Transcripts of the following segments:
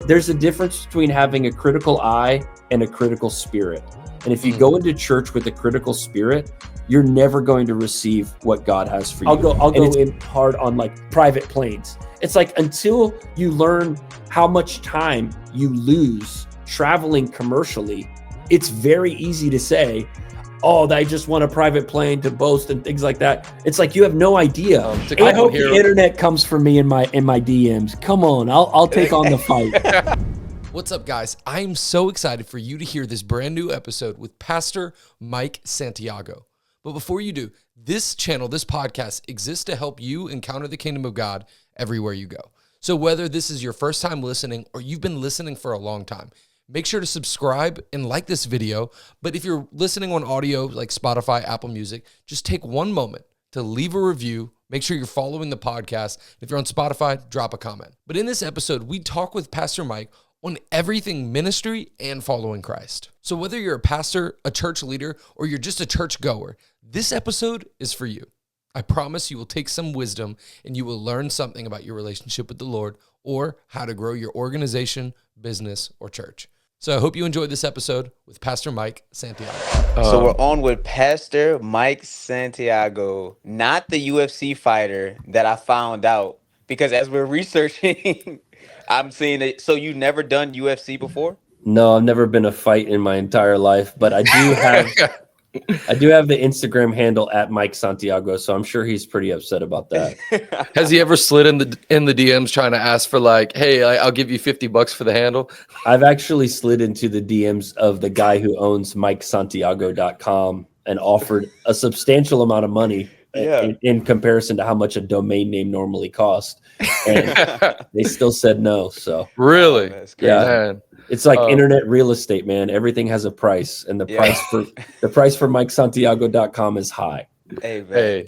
there's a difference between having a critical eye and a critical spirit. And if you go into church with a critical spirit, you're never going to receive what God has for you. I'll go in hard on like private planes. It's like until you learn how much time you lose traveling commercially, it's very easy to say, oh, I just want a private plane to boast and things like that. It's like you have no idea. I hope the internet comes for me in my DMs. Come on, I'll take on the fight. What's up, guys? I am so excited for you to hear this brand new episode with Pastor Mike Santiago. But before you do, this channel, this podcast exists to help you encounter the kingdom of God everywhere you go. So whether this is your first time listening or you've been listening for a long time, make sure to subscribe and like this video. But if you're listening on audio like Spotify, Apple Music, just take one moment to leave a review. Make sure you're following the podcast. If you're on Spotify, drop a comment. But in this episode, we talk with Pastor Mike on everything ministry and following Christ. So whether you're a pastor, a church leader, or you're just a church goer, this episode is for you. I promise you will take some wisdom and you will learn something about your relationship with the Lord or how to grow your organization, business, or church. So I hope you enjoyed this episode with Pastor Mike Santiago. So we're on with Pastor Mike Santiago, not the UFC fighter that I found out, because as we're researching, I'm seeing it. So you never done UFC before? No, I've never been a fight in my entire life, but I do have the Instagram handle at Mike Santiago, so I'm sure he's pretty upset about that. Has he ever slid in the DMs trying to ask for like, hey, I'll give you $50 for the handle? I've actually slid into the DMs of the guy who owns MikeSantiago.com and offered a substantial amount of money in comparison to how much a domain name normally costs. And they still said no. So really? That's crazy. Yeah. Man. It's like internet real estate, man. Everything has a price, and the price for MikeSantiago.com is high. Hey,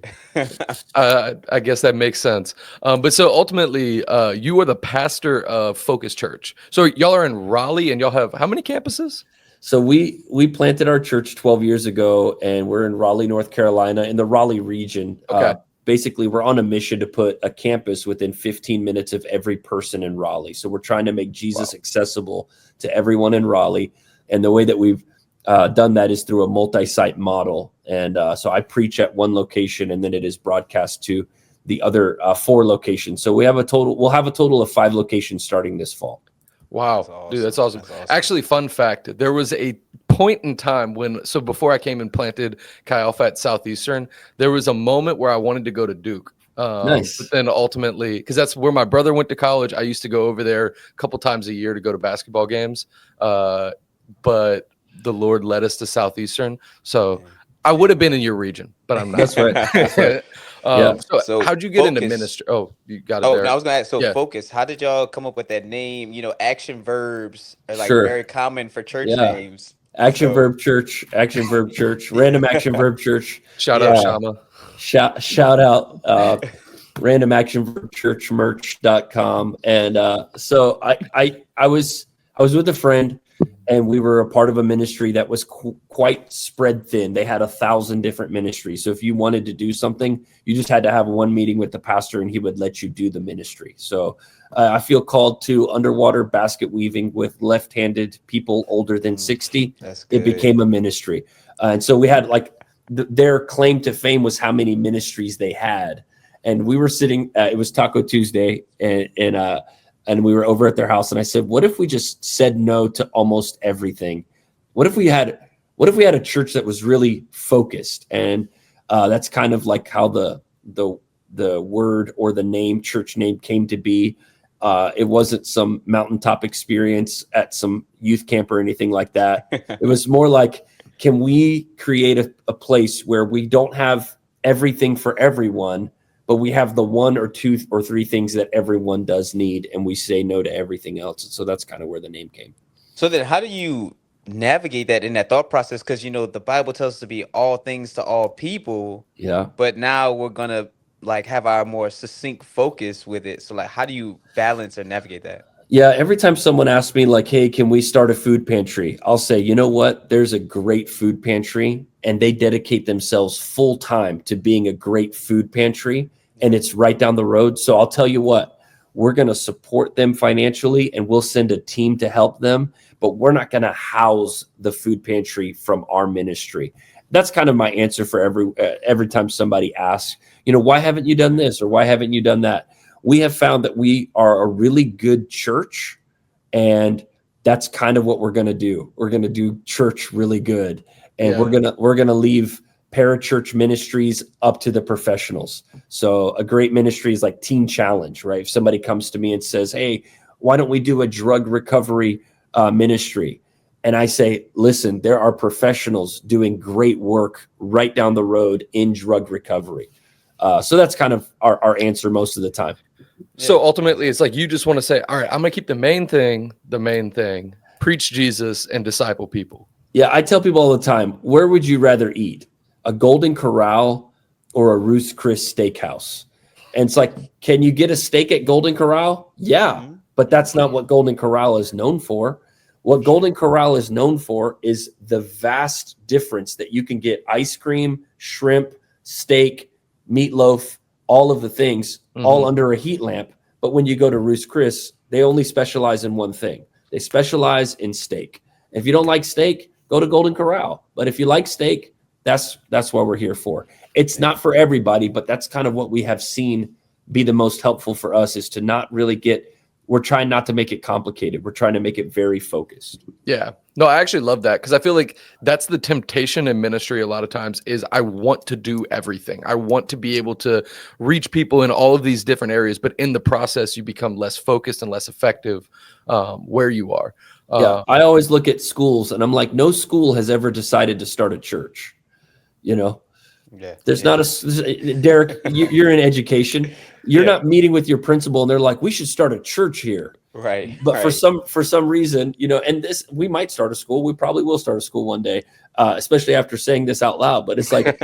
I guess that makes sense. But so ultimately, you are the pastor of Focus Church. So y'all are in Raleigh, and y'all have how many campuses? So we planted our church 12 years ago, and we're in Raleigh, North Carolina, in the Raleigh region. Okay. Basically, we're on a mission to put a campus within 15 minutes of every person in Raleigh. So we're trying to make Jesus accessible to everyone in Raleigh. And the way that we've done that is through a multi-site model. And so I preach at one location, and then it is broadcast to the other 4 locations. So we'll have a total of 5 locations starting this fall. Wow, That's awesome. dude, that's awesome. Actually, fun fact, there was a point in time so before I came and planted Chi Alpha at Southeastern, there was a moment where I wanted to go to Duke. Nice. But then ultimately, because that's where my brother went to college, I used to go over there a couple times a year to go to basketball games. But the Lord led us to Southeastern. So I would have been in your region, but I'm not. That's right. That's right. So how'd you get into ministry? Oh, you got it there. No, I was going to ask, Focus, how did y'all come up with that name? You know, action verbs are like very common for church names. Action verb church, random action verb church. Shout out Shama. Shout out random action verb church merch.com. And so I was with a friend, and we were a part of a ministry that was quite spread thin. They had 1,000 different ministries. So if you wanted to do something, you just had to have one meeting with the pastor, and he would let you do the ministry. So I feel called to underwater basket weaving with left-handed people older than 60. That's good. It became a ministry. And so we had their claim to fame was how many ministries they had. And we were sitting, it was Taco Tuesday, and we were over at their house, and I said, what if we just said no to almost everything? What if we had a church that was really focused? And that's kind of like how the word or the name, church name, came to be. It wasn't some mountaintop experience at some youth camp or anything like that. It was more like, can we create a place where we don't have everything for everyone, but we have the 1 or 2 or 3 things that everyone does need, and we say no to everything else. And so that's kind of where the name came. So then how do you navigate that in that thought process? Because, you know, the Bible tells us to be all things to all people. Yeah. But now we're going to like have our more succinct focus with it. So like, how do you balance or navigate that? Yeah, every time someone asks me like, hey, can we start a food pantry? I'll say, you know what? There's a great food pantry, and they dedicate themselves full time to being a great food pantry, and it's right down the road. So I'll tell you what, we're going to support them financially and we'll send a team to help them, but we're not going to house the food pantry from our ministry. That's kind of my answer for every time somebody asks, why haven't you done this or why haven't you done that? We have found that we are a really good church, and that's kind of what we're going to do. We're going to do church really good, and we're going to leave parachurch ministries up to the professionals. So a great ministry is like Teen Challenge, right? If somebody comes to me and says, hey, why don't we do a drug recovery ministry? And I say, listen, there are professionals doing great work right down the road in drug recovery. So that's kind of our answer most of the time. So ultimately, it's like you just want to say, all right, I'm going to keep the main thing, preach Jesus and disciple people. Yeah, I tell people all the time, where would you rather eat? A Golden Corral or a Ruth's Chris Steakhouse? And it's like, can you get a steak at Golden Corral? Yeah, but that's not what Golden Corral is known for. What Golden Corral is known for is the vast difference that you can get ice cream, shrimp, steak, meatloaf, all of the things, all under a heat lamp. But when you go to Ruth's Chris, they only specialize in one thing. They specialize in steak. If you don't like steak, go to Golden Corral. But if you like steak, that's what we're here for. It's not for everybody, but that's kind of what we have seen be the most helpful for us, is to not really we're trying not to make it complicated. We're trying to make it very focused. Yeah. No, I actually love that, because I feel like that's the temptation in ministry a lot of times, is I want to do everything. I want to be able to reach people in all of these different areas, but in the process, you become less focused and less effective where you are. Yeah, I always look at schools and I'm like, no school has ever decided to start a church. There's not Derrick, you're in education. You're not meeting with your principal and they're like, we should start a church here. Right. But for some reason, and we might start a school. We probably will start a school one day, especially after saying this out loud. But it's like,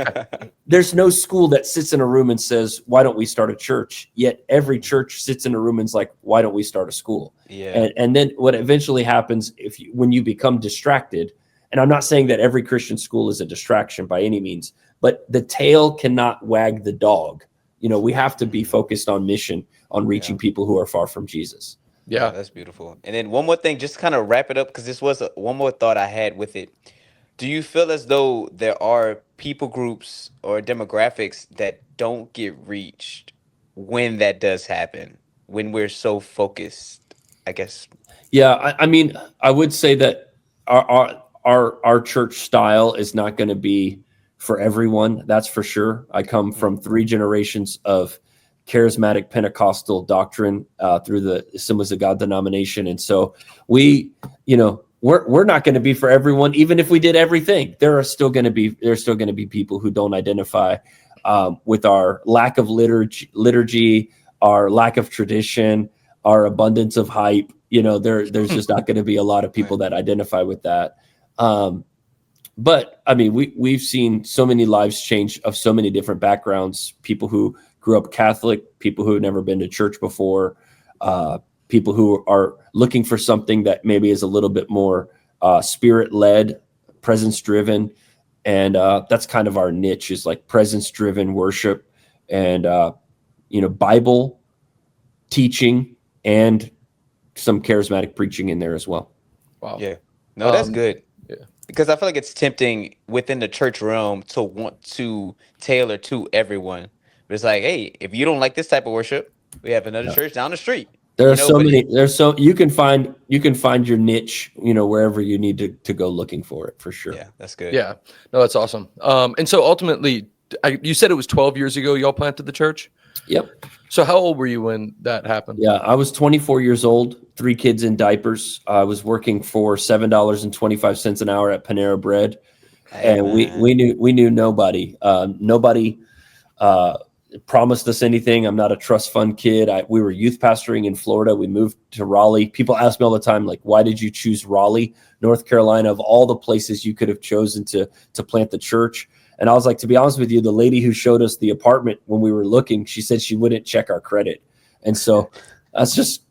there's no school that sits in a room and says, why don't we start a church? Yet every church sits in a room and is like, why don't we start a school? Yeah. And then what eventually happens when you become distracted, and I'm not saying that every Christian school is a distraction by any means, but the tail cannot wag the dog. We have to be focused on mission, on reaching people who are far from Jesus. Yeah, that's beautiful. And then one more thing, just to kind of wrap it up, because this was one more thought I had with it. Do you feel as though there are people groups or demographics that don't get reached when that does happen, when we're so focused, I guess? Yeah, I mean, I would say that our church style is not going to be for everyone. That's for sure. I come from 3 generations of charismatic Pentecostal doctrine through the Assemblies of God denomination. And so we're not going to be for everyone. Even if we did everything, there's still going to be people who don't identify with our lack of liturgy, our lack of tradition, our abundance of hype. There's just not going to be a lot of people that identify with that. But I mean, we've seen so many lives change of so many different backgrounds, people who grew up Catholic, people who have never been to church before, people who are looking for something that maybe is a little bit more spirit-led, presence-driven. And that's kind of our niche, is like presence-driven worship and, Bible teaching and some charismatic preaching in there as well. Wow. Yeah. No, that's good. Yeah. Because I feel like it's tempting within the church realm to want to tailor to everyone. But it's like, hey, if you don't like this type of worship, we have another church down the street. There are so many. You can find your niche, wherever you need to go looking for it, for sure. Yeah, that's good. Yeah. No, that's awesome. And so ultimately, you said it was 12 years ago y'all planted the church? Yep. So how old were you when that happened? Yeah, I was 24 years old, 3 kids in diapers. I was working for $7.25 an hour at Panera Bread, and we knew nobody. Nobody promised us anything. I'm not a trust fund kid. We were youth pastoring in Florida. We moved to Raleigh. People ask me all the time, like, why did you choose Raleigh, North Carolina, of all the places you could have chosen to plant the church? And I was like, to be honest with you, the lady who showed us the apartment when we were looking, she said she wouldn't check our credit. And so that's just,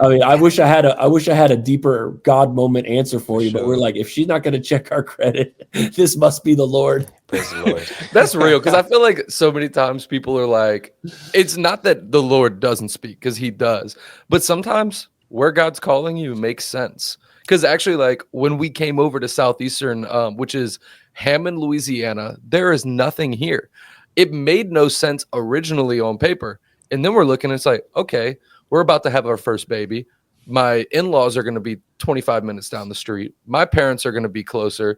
I mean, I wish I had a deeper God moment answer for you, but we're like, if she's not going to check our credit, this must be the Lord. Praise the Lord. That's real, because I feel like so many times people are like, it's not that the Lord doesn't speak, because he does, but sometimes where God's calling you makes sense. Because actually, like when we came over to Southeastern, which is Hammond, Louisiana, there is nothing here. It made no sense originally on paper. And then we're looking, it's like, okay, we're about to have our first baby. My in-laws are going to be 25 minutes down the street. My parents are going to be closer.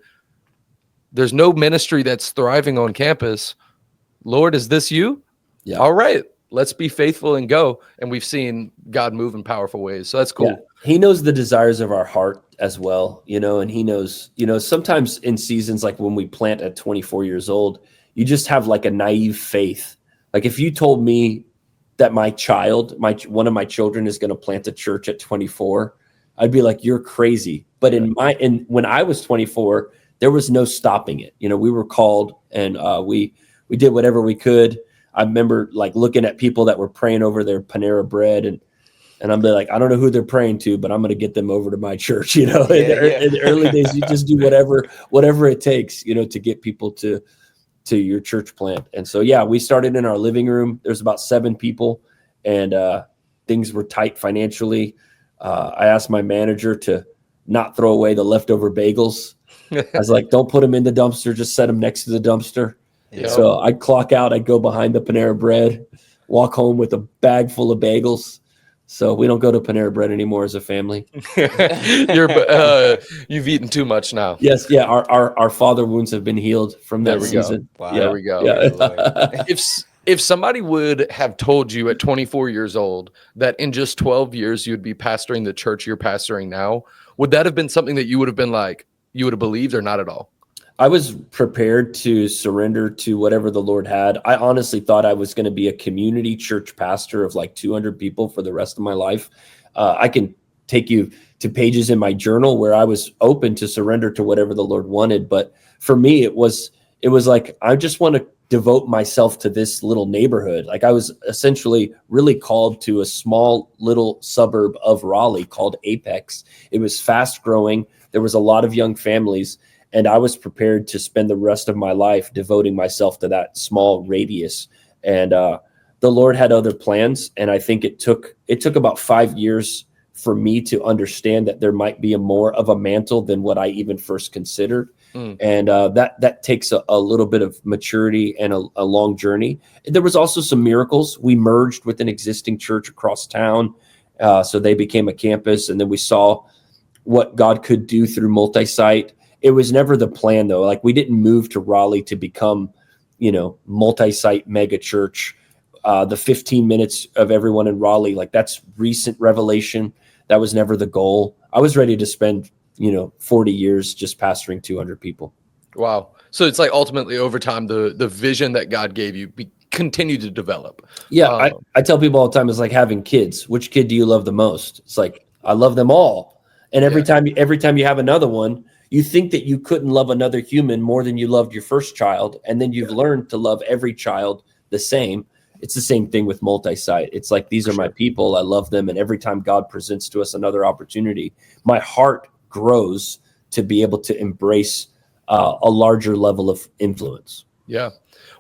There's no ministry that's thriving on campus. Lord, is this you? Yeah. All right, let's be faithful and go. And we've seen God move in powerful ways. So that's cool. Yeah. He knows the desires of our heart as well, and he knows, sometimes in seasons like when we plant at 24 years old, you just have like a naive faith. Like if you told me that my child, one of my children is going to plant a church at 24, I'd be like, you're crazy. But when I was 24, there was no stopping it. We were called, and we did whatever we could. I remember like looking at people that were praying over their Panera bread, and I'm like, I don't know who they're praying to, but I'm going to get them over to my church. In the early days, you just do whatever it takes, to get people to your church plant. And so, yeah, we started in our living room. There's about 7 people, and things were tight financially. I asked my manager to not throw away the leftover bagels. I was like, don't put them in the dumpster, just set them next to the dumpster. Yep. So I'd clock out, I'd go behind the Panera bread, walk home with a bag full of bagels. So we don't go to Panera bread anymore as a family. You've eaten too much now. Yes, yeah. Our father wounds have been healed from that season. Wow. Yeah, There we go. Yeah. If somebody would have told you at 24 years old that in just 12 years you'd be pastoring the church you're pastoring now, would that have been something that you would have been like, you would have believed, or not at all? I was prepared to surrender to whatever the Lord had. I honestly thought I was going to be a community church pastor of like 200 people for the rest of my life. I can take you to pages in my journal where I was open to surrender to whatever the Lord wanted. But for me, it was like, I just want to devote myself to this little neighborhood. Like I was essentially really called to a small little suburb of Raleigh called Apex. It was fast growing. There was a lot of young families. And I was prepared to spend the rest of my life devoting myself to that small radius. And the Lord had other plans. And I think it took about 5 years for me to understand that there might be more of a mantle than what I even first considered. And that takes a little bit of maturity and a long journey. There was also some miracles. We merged with an existing church across town. So they became a campus. And then we saw what God could do through multi-site. It was never the plan, though. Like we didn't move to Raleigh to become, multi-site mega church. The 15 minutes of everyone in Raleigh, like that's recent revelation. That was never the goal. I was ready to spend, 40 years just pastoring 200 people. Wow. So it's like ultimately over time, the vision that God gave you continued to develop. Yeah. I tell people all the time, it's like having kids. Which kid do you love the most? It's like, I love them all. And every time you have another one, you think that you couldn't love another human more than you loved your first child. And then you've learned to love every child the same. It's the same thing with multi-site. It's like, these are my people. I love them. And every time God presents to us another opportunity, my heart grows to be able to embrace a larger level of influence. Yeah.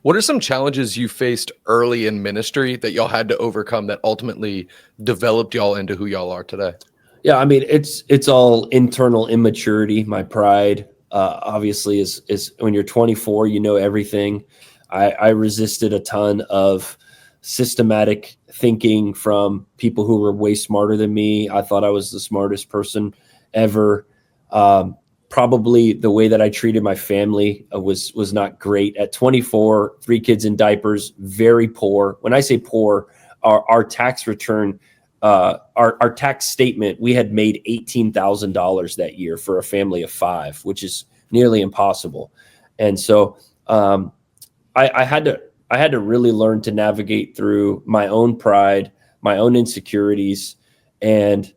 What are some challenges you faced early in ministry that y'all had to overcome that ultimately developed y'all into who y'all are today? Yeah, I mean, it's all internal immaturity. My pride, obviously, is when you're 24, you know everything. I resisted a ton of systematic thinking from people who were way smarter than me. I thought I was the smartest person ever. Probably the way that I treated my family was not great. At 24, 3 kids in diapers, very poor. When I say poor, our tax return. Our tax statement, we had made $18,000 that year for a family of 5, which is nearly impossible. And so I had to really learn to navigate through my own pride, my own insecurities, and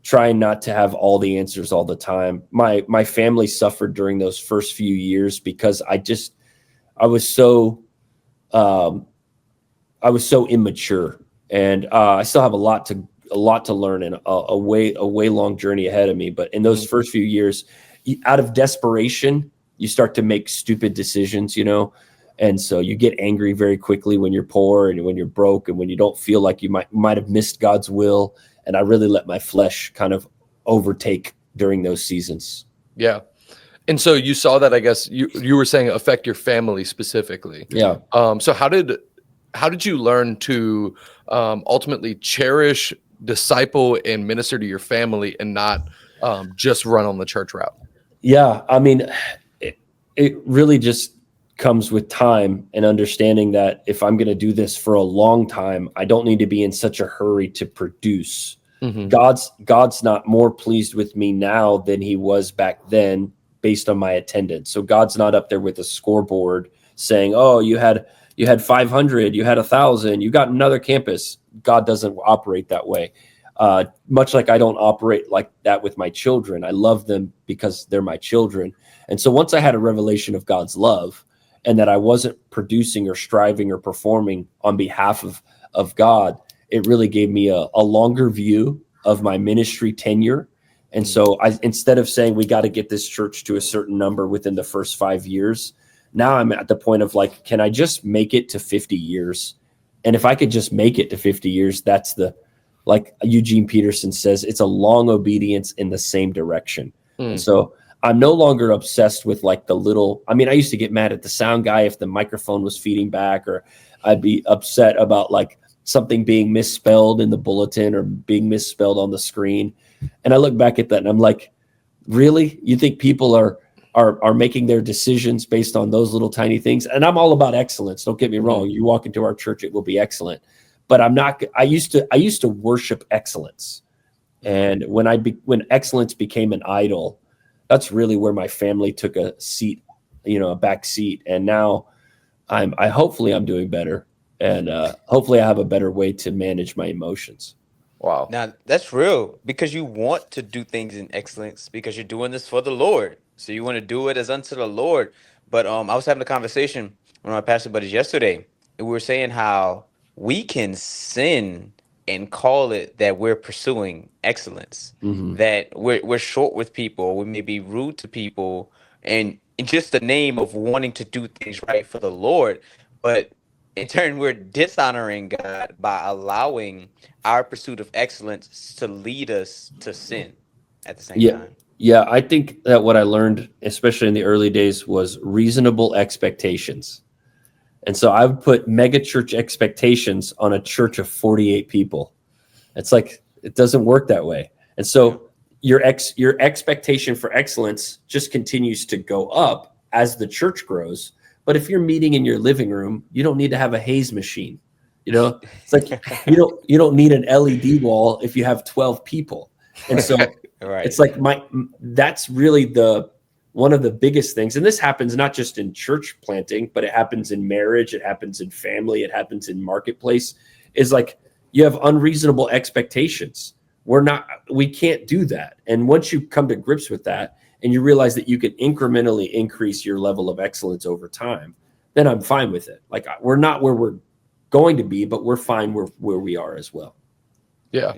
trying not to have all the answers all the time. My family suffered during those first few years because I was so immature. And I still have a lot to learn and a way long journey ahead of me. But in those first few years, out of desperation, you start to make stupid decisions, and so you get angry very quickly when you're poor and when you're broke and when you don't feel like you might have missed God's will. And I really let my flesh kind of overtake during those seasons. Yeah. And so you saw that, I guess you were saying, affect your family specifically. Yeah. So how did you learn to ultimately cherish, disciple, and minister to your family and not just run on the church route? Yeah. I mean, it really just comes with time and understanding that if I'm going to do this for a long time, I don't need to be in such a hurry to produce. Mm-hmm. God's not more pleased with me now than he was back then based on my attendance. So God's not up there with a scoreboard saying, "Oh, you had 500, you had 1,000, you got another campus." God doesn't operate that way. Much like I don't operate like that with my children. I love them because they're my children. And so once I had a revelation of God's love and that I wasn't producing or striving or performing on behalf of God, it really gave me a longer view of my ministry tenure. And so instead of saying we got to get this church to a certain number within the first 5 years, now I'm at the point of like, can I just make it to 50 years? And if I could just make it to 50 years, that's like Eugene Peterson says, it's a long obedience in the same direction. And so I'm no longer obsessed with like I used to get mad at the sound guy if the microphone was feeding back, or I'd be upset about like something being misspelled in the bulletin or being misspelled on the screen. And I look back at that and I'm like, really? You think people are making their decisions based on those little tiny things? And I'm all about excellence. Don't get me wrong. You walk into our church, it will be excellent. But I'm not. I used to worship excellence, and when excellence became an idol, that's really where my family took a seat, a back seat. And now hopefully I'm doing better, and hopefully I have a better way to manage my emotions. Wow. Now that's real, because you want to do things in excellence because you're doing this for the Lord. So you want to do it as unto the Lord. But I was having a conversation with my pastor buddies yesterday, and we were saying how we can sin and call it that we're pursuing excellence, that we're short with people, we may be rude to people, and in just the name of wanting to do things right for the Lord. But in turn, we're dishonoring God by allowing our pursuit of excellence to lead us to sin at the same time. Yeah, I think that what I learned, especially in the early days, was reasonable expectations. And so I would put mega church expectations on a church of 48 people. It's like, it doesn't work that way. And so your expectation for excellence just continues to go up as the church grows. But if you're meeting in your living room, you don't need to have a haze machine. It's like you don't need an LED wall if you have 12 people. And so it's like that's really one of the biggest things. And this happens not just in church planting, but it happens in marriage, it happens in family, it happens in marketplace, is like you have unreasonable expectations. We can't do that. And once you come to grips with that and you realize that you can incrementally increase your level of excellence over time, then I'm fine with it. Like, we're not where we're going to be, but we're fine where we are as well. Yeah.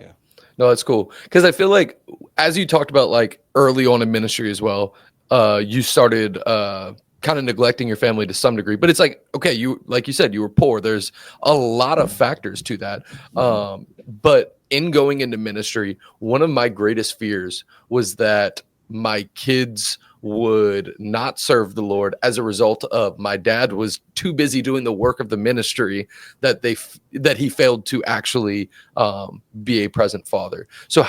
No, that's cool. Because I feel like, as you talked about, like early on in ministry as well, you started kind of neglecting your family to some degree. But it's like, okay, like you said, you were poor. There's a lot of factors to that. But in going into ministry, one of my greatest fears was that my kids would not serve the Lord as a result of my dad was too busy doing the work of the ministry that he failed to actually be a present father. So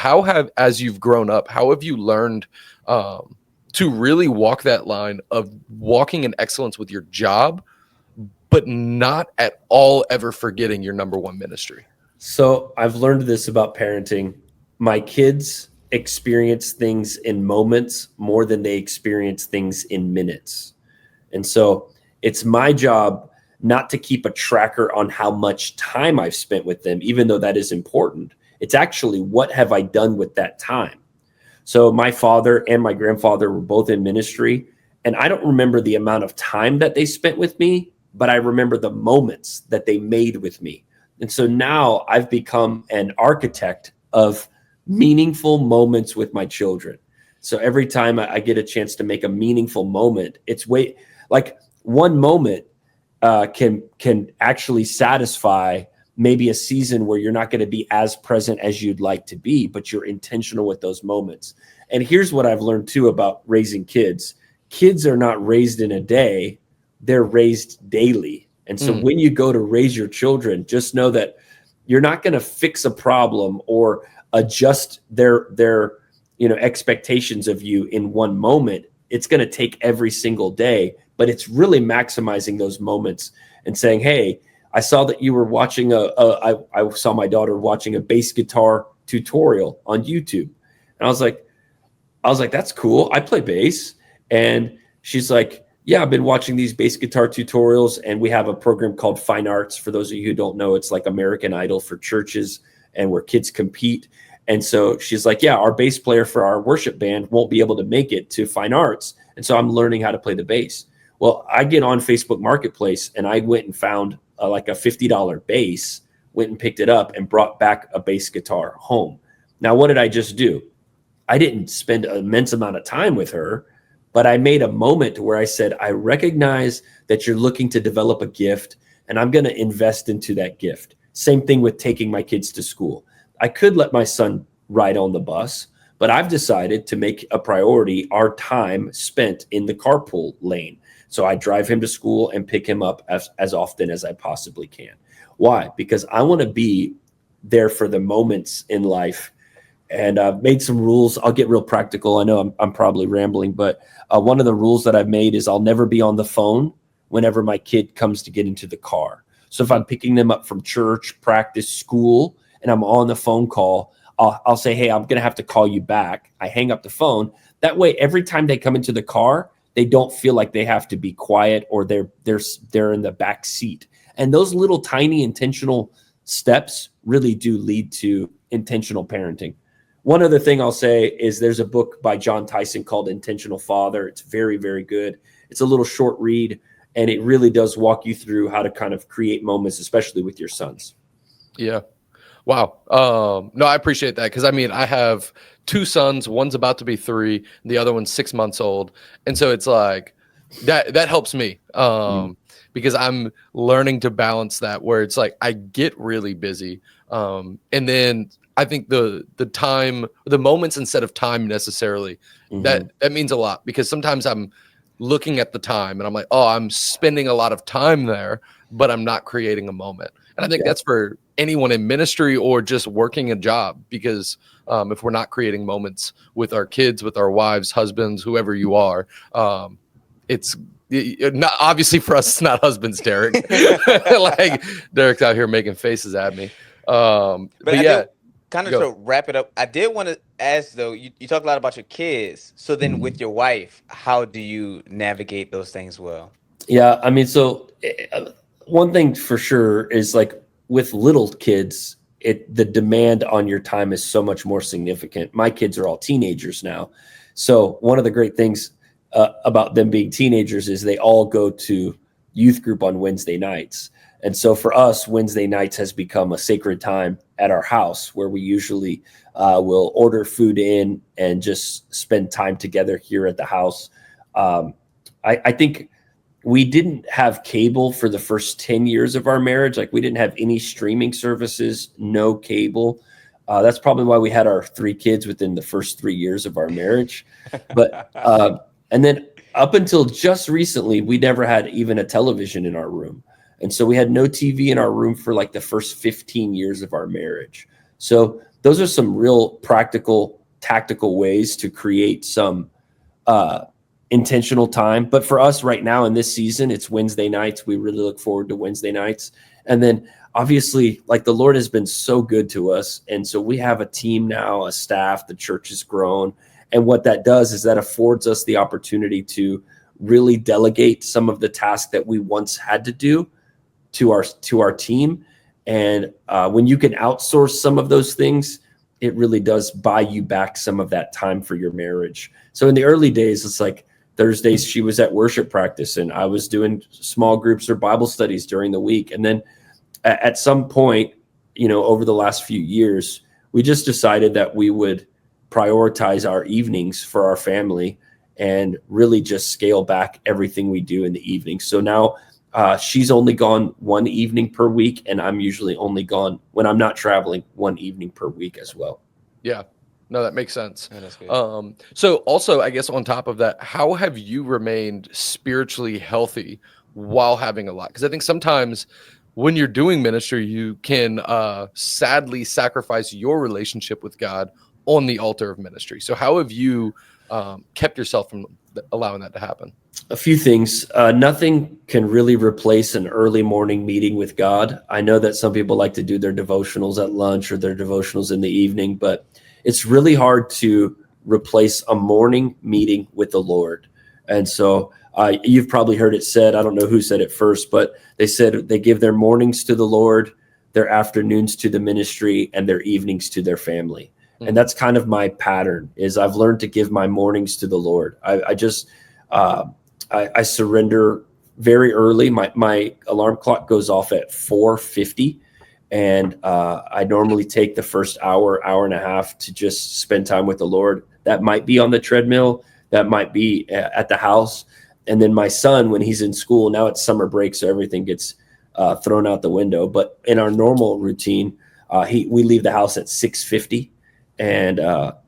as you've grown up, how have you learned to really walk that line of walking in excellence with your job, but not at all ever forgetting your number one ministry? So I've learned this about parenting. My kids experience things in moments more than they experience things in minutes. And so it's my job not to keep a tracker on how much time I've spent with them, even though that is important. It's actually, what have I done with that time? So my father and my grandfather were both in ministry, and I don't remember the amount of time that they spent with me, but I remember the moments that they made with me. And so now I've become an architect of meaningful moments with my children. So every time I get a chance to make a meaningful moment, it's like one moment can actually satisfy maybe a season where you're not going to be as present as you'd like to be, but you're intentional with those moments. And here's what I've learned too about raising kids. Kids are not raised in a day, they're raised daily. And so when you go to raise your children, just know that you're not going to fix a problem or adjust their expectations of you in one moment. It's going to take every single day, but it's really maximizing those moments and saying, hey, I saw that you were watching I saw my daughter watching a bass guitar tutorial on YouTube. And I was like, that's cool. I play bass. And she's like, yeah, I've been watching these bass guitar tutorials, and we have a program called Fine Arts. For those of you who don't know, it's like American Idol for churches and where kids compete. And so she's like, yeah, our bass player for our worship band won't be able to make it to Fine Arts. And so I'm learning how to play the bass. Well, I get on Facebook Marketplace and I went and found like a $50 bass, went and picked it up and brought back a bass guitar home. Now, what did I just do? I didn't spend an immense amount of time with her, but I made a moment where I said, I recognize that you're looking to develop a gift, and I'm going to invest into that gift. Same thing with taking my kids to school. I could let my son ride on the bus, but I've decided to make a priority our time spent in the carpool lane. So I drive him to school and pick him up as often as I possibly can. Why? Because I want to be there for the moments in life. And I've made some rules. I'll get real practical. I know I'm probably rambling, but one of the rules that I've made is I'll never be on the phone whenever my kid comes to get into the car. So if I'm picking them up from church, practice, school, and I'm on the phone call, I'll say, hey, I'm going to have to call you back. I hang up the phone. That way, every time they come into the car, they don't feel like they have to be quiet or they're in the back seat. And those little tiny intentional steps really do lead to intentional parenting. One other thing I'll say is there's a book by John Tyson called Intentional Father. It's very, very good. It's a little short read, and it really does walk you through how to kind of create moments, especially with your sons. Yeah. Wow. No, I appreciate that. Cause I mean, I have two sons, one's about to be 3, the other one's 6 months old. And so it's like, that helps me. Because I'm learning to balance that where it's like, I get really busy. And then I think the moments instead of time necessarily, that means a lot, because sometimes I'm looking at the time and I'm like, oh, I'm spending a lot of time there, but I'm not creating a moment. And I think that's for anyone in ministry or just working a job, because if we're not creating moments with our kids, with our wives, husbands, whoever you are, it's not, obviously for us, it's not husbands, Derrick. Like Derrick's out here making faces at me. But yeah. Kind of to wrap it up, I did want to ask though, you talk a lot about your kids. So then with your wife, how do you navigate those things well? Yeah, I mean, so one thing for sure is like with little kids, the demand on your time is so much more significant. My kids are all teenagers now. So one of the great things about them being teenagers is they all go to youth group on Wednesday nights. And so for us, Wednesday nights has become a sacred time at our house where we usually will order food in and just spend time together here at the house. I think we didn't have cable for the first 10 years of our marriage. Like we didn't have any streaming services, no cable. That's probably why we had our 3 kids within the first 3 years of our marriage. But and then up until just recently, we never had even a television in our room. And so we had no TV in our room for like the first 15 years of our marriage. So those are some real practical, tactical ways to create some intentional time. But for us right now in this season, it's Wednesday nights. We really look forward to Wednesday nights. And then obviously, like the Lord has been so good to us. And so we have a team now, a staff, the church has grown. And what that does is that affords us the opportunity to really delegate some of the tasks that we once had to do to our team. And when you can outsource some of those things, it really does buy you back some of that time for your marriage. So in the early days, it's like Thursdays she was at worship practice and I was doing small groups or Bible studies during the week. And then at some point, over the last few years, we just decided that we would prioritize our evenings for our family and really just scale back everything we do in the evening. So now she's only gone one evening per week, and I'm usually only gone, when I'm not traveling, one evening per week as well. Yeah. No, that makes sense. Yeah, that's good. So also, I guess on top of that, how have you remained spiritually healthy while having a lot? Because I think sometimes when you're doing ministry, you can sadly sacrifice your relationship with God on the altar of ministry. So how have you kept yourself from allowing that to happen? A few things. Nothing can really replace an early morning meeting with God. I know that some people like to do their devotionals at lunch or their devotionals in the evening, but it's really hard to replace a morning meeting with the Lord. And so you've probably heard it said, I don't know who said it first, but they said they give their mornings to the Lord, their afternoons to the ministry, and their evenings to their family. And that's kind of my pattern, is I've learned to give my mornings to the Lord. I surrender very early. My alarm clock goes off at 4:50. And I normally take the first hour and a half to just spend time with the Lord. That might be on the treadmill. That might be at the house. And then my son, when he's in school, now it's summer break, so everything gets thrown out the window. But in our normal routine, we leave the house at 6:50. And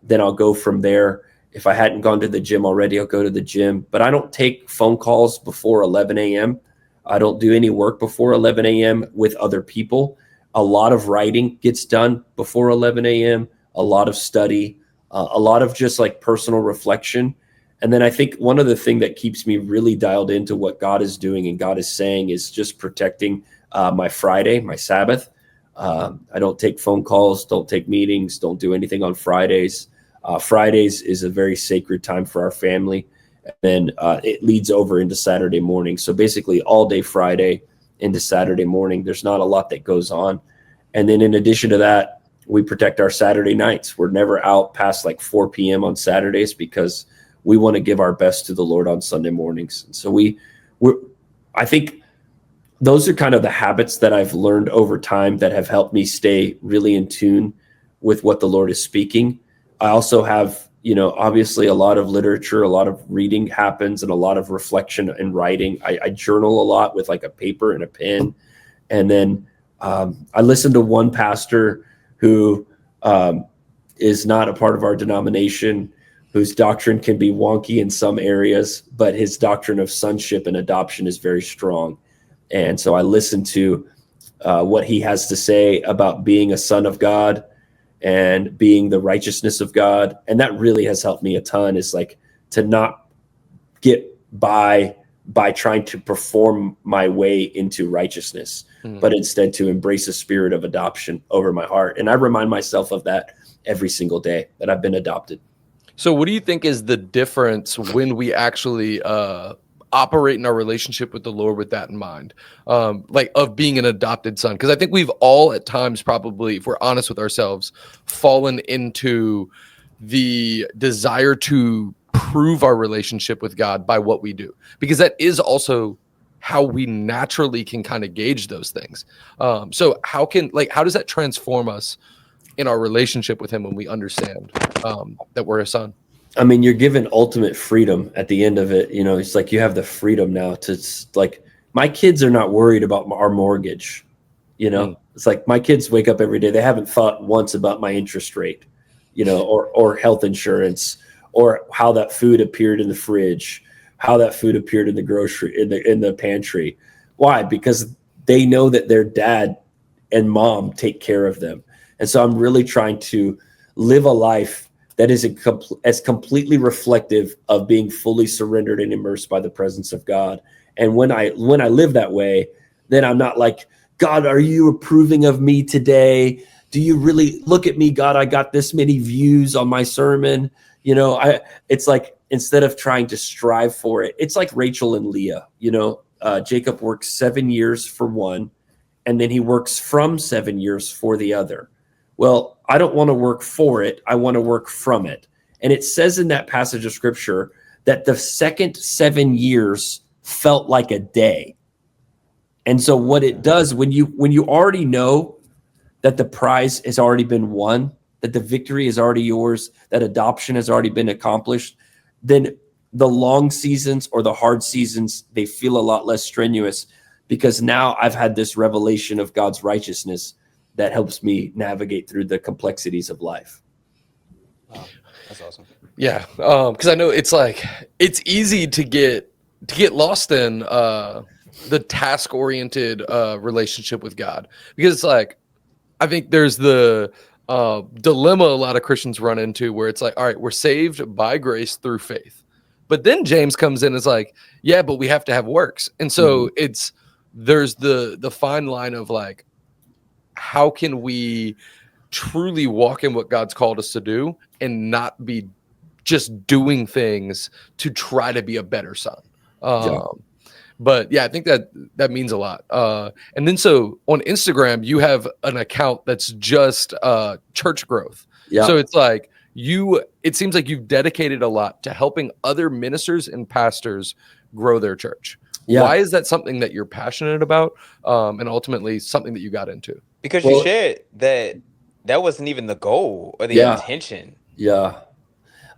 then I'll go from there. If I hadn't gone to the gym already, I'll go to the gym. But I don't take phone calls before 11 a.m. I don't do any work before 11 a.m. with other people. A lot of writing gets done before 11 a.m., a lot of study, a lot of just like personal reflection. And then I think one of the things that keeps me really dialed into what God is doing and God is saying is just protecting my Friday, my Sabbath. I don't take phone calls, don't take meetings, don't do anything on Fridays. Fridays is a very sacred time for our family. And then it leads over into Saturday morning. So basically all day Friday into Saturday morning, there's not a lot that goes on. And then in addition to that, we protect our Saturday nights. We're never out past like 4 p.m. on Saturdays because we want to give our best to the Lord on Sunday mornings. And so I think those are kind of the habits that I've learned over time that have helped me stay really in tune with what the Lord is speaking. I also have, obviously a lot of literature, a lot of reading happens, and a lot of reflection and writing. I journal a lot with like a paper and a pen. And then I listen to one pastor who is not a part of our denomination, whose doctrine can be wonky in some areas, but his doctrine of sonship and adoption is very strong. And so I listen to what he has to say about being a son of God and being the righteousness of God. And that really has helped me a ton, is like to not get by trying to perform my way into righteousness, but instead to embrace a spirit of adoption over my heart. And I remind myself of that every single day, that I've been adopted. So what do you think is the difference when we actually operate in our relationship with the Lord with that in mind, like of being an adopted son? Because I think we've all at times, probably, if we're honest with ourselves, fallen into the desire to prove our relationship with God by what we do, because that is also how we naturally can kind of gauge those things. So how does that transform us in our relationship with him when we understand that we're a son? I mean, you're given ultimate freedom at the end of it. It's like you have the freedom now to, like, my kids are not worried about our mortgage. It's like my kids wake up every day. They haven't thought once about my interest rate, or health insurance, or how that food appeared in the fridge, how that food appeared in the grocery, in the pantry. Why? Because they know that their dad and mom take care of them. And so I'm really trying to live a life that is as completely reflective of being fully surrendered and immersed by the presence of God. And when I live that way, then I'm not like, God, are you approving of me today? Do you really look at me, God? I got this many views on my sermon. It's like, instead of trying to strive for it, it's like Rachel and Leah. Jacob works 7 years for one, and then he works from 7 years for the other. Well, I don't want to work for it. I want to work from it. And it says in that passage of scripture that the second 7 years felt like a day. And so what it does, when you already know that the prize has already been won, that the victory is already yours, that adoption has already been accomplished, then the long seasons or the hard seasons, they feel a lot less strenuous, because now I've had this revelation of God's righteousness that helps me navigate through the complexities of life. Wow, that's awesome. Yeah, because I know it's like it's easy to get lost in the task-oriented relationship with God, because it's like I think there's the dilemma a lot of Christians run into where it's like, all right, we're saved by grace through faith, but then James comes in and is like, yeah, but we have to have works, and so there's the fine line of like, how can we truly walk in what God's called us to do and not be just doing things to try to be a better son. But yeah, I think that means a lot. And then so on Instagram, you have an account that's just church growth. Yeah. So it's like it seems like you've dedicated a lot to helping other ministers and pastors grow their church. Yeah. Why is that something that you're passionate about, and ultimately something that you got into? Because you shared that wasn't even the goal or the intention. Yeah.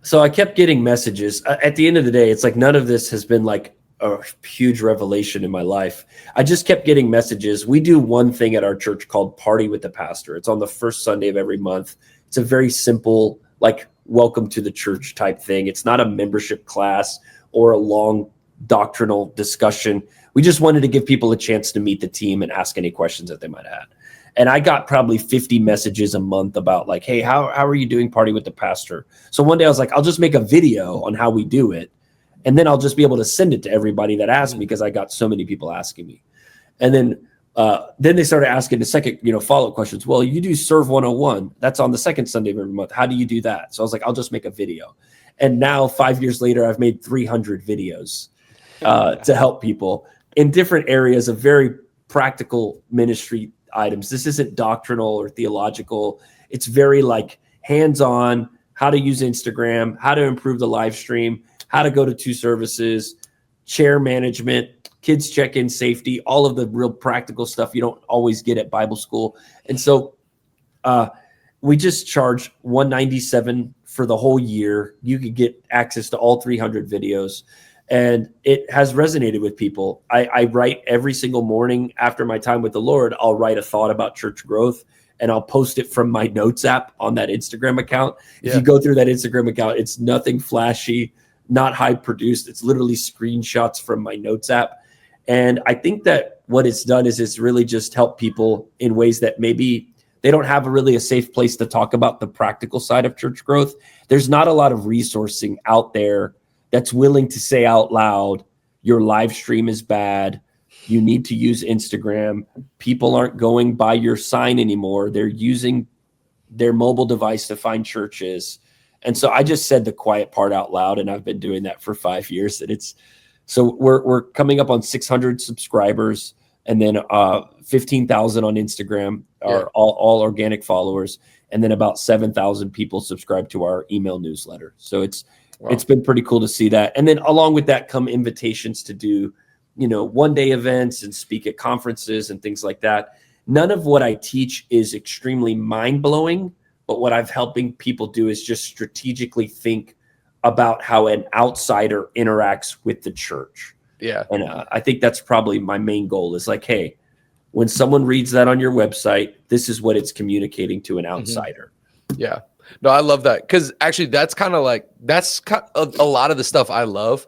So I kept getting messages. At the end of the day, it's like none of this has been like a huge revelation in my life. I just kept getting messages. We do one thing at our church called Party with the Pastor. It's on the first Sunday of every month. It's a very simple, like, welcome to the church type thing. It's not a membership class or a long doctrinal discussion. We just wanted to give people a chance to meet the team and ask any questions that they might have. And I got probably 50 messages a month about like, hey, how are you doing Party with the Pastor? So one day I was like, I'll just make a video on how we do it. And then I'll just be able to send it to everybody that asked me, because I got so many people asking me. And then they started asking the second, follow-up questions. Well, you do Serve 101. That's on the second Sunday of every month. How do you do that? So I was like, I'll just make a video. And now 5 years later, I've made 300 videos to help people in different areas of very practical ministry items. This isn't doctrinal or theological. It's very like hands-on, how to use Instagram, how to improve the live stream, how to go to 2 services, chair management, kids check-in safety, all of the real practical stuff you don't always get at Bible school. And so we just charge $197 for the whole year. You could get access to all 300 videos. And it has resonated with people. I write every single morning after my time with the Lord. I'll write a thought about church growth, and I'll post it from my notes app on that Instagram account. If you go through that Instagram account, it's nothing flashy, not high produced. It's literally screenshots from my notes app. And I think that what it's done is it's really just helped people in ways that maybe they don't have a safe place to talk about the practical side of church growth. There's not a lot of resourcing out there that's willing to say out loud, your live stream is bad. You need to use Instagram. People aren't going by your sign anymore. They're using their mobile device to find churches. And so I just said the quiet part out loud, and I've been doing that for 5 years. And so we're coming up on 600 subscribers, and then 15,000 on Instagram are all organic followers. And then about 7,000 people subscribe to our email newsletter. So it's been pretty cool to see that. And then along with that come invitations to do, one-day events and speak at conferences and things like that. None of what I teach is extremely mind-blowing, but what I'm helping people do is just strategically think about how an outsider interacts with the church. Yeah. And I think that's probably my main goal is like, hey, when someone reads that on your website, this is what it's communicating to an outsider. Yeah. No, I love that, because actually that's kind of a lot of the stuff I love.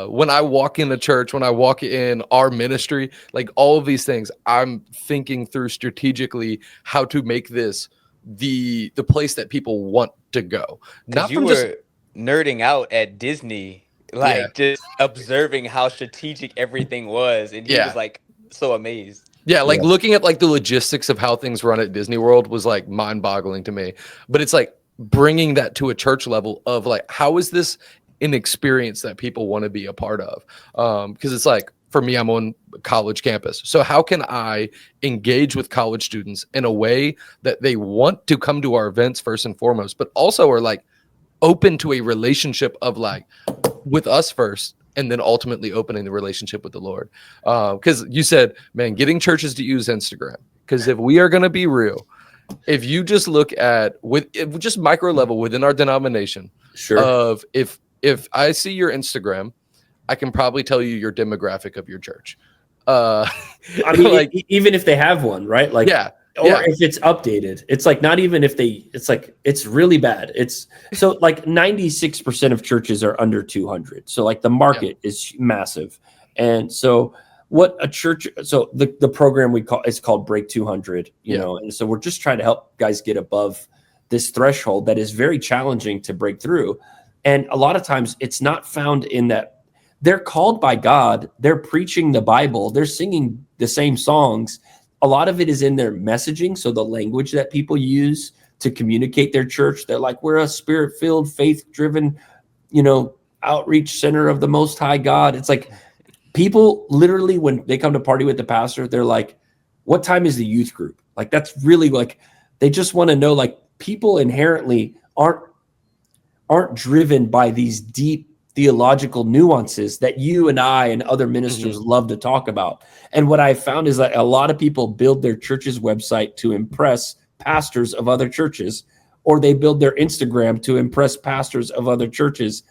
When I walk in a church, when I walk in our ministry, like all of these things, I'm thinking through strategically how to make this the place that people want to go. Not from just nerding out at Disney, just observing how strategic everything was, and he was like so amazed. Yeah, like looking at like the logistics of how things run at Disney World was like mind-boggling to me. But it's like bringing that to a church level of like, how is this an experience that people want to be a part of? Because it's like, for me, I'm on college campus. So how can I engage with college students in a way that they want to come to our events first and foremost, but also are like open to a relationship of like with us first, and then ultimately opening the relationship with the Lord. Because you said, man, getting churches to use Instagram. Because if we are going to be real, if you just look at just micro level within our denomination, Sure. of if I see your Instagram, I can probably tell you your demographic of your church. I mean, like, even if they have one, right? Like, yeah, or yeah. if it's updated, it's like not even if they, it's like, it's really bad. It's so like 96% of churches are under 200. So like the market is massive. And so what a church, so the program we call, it's called Break 200, you know, and so we're just trying to help guys get above this threshold that is very challenging to break through. And a lot of times it's not found in that they're called by God, they're preaching the Bible, they're singing the same songs. A lot of it is in their messaging. So the language that people use to communicate their church, they're like, we're a spirit-filled, faith-driven, you know, outreach center of the Most High God. It's like people literally, when they come to party with the pastor, they're like, what time is the youth group? Like, that's really like, they just want to know, like, people inherently aren't driven by these deep theological nuances that you and I and other ministers love to talk about. And what I found is that a lot of people build their church's website to impress pastors of other churches, or they build their Instagram to impress pastors of other churches.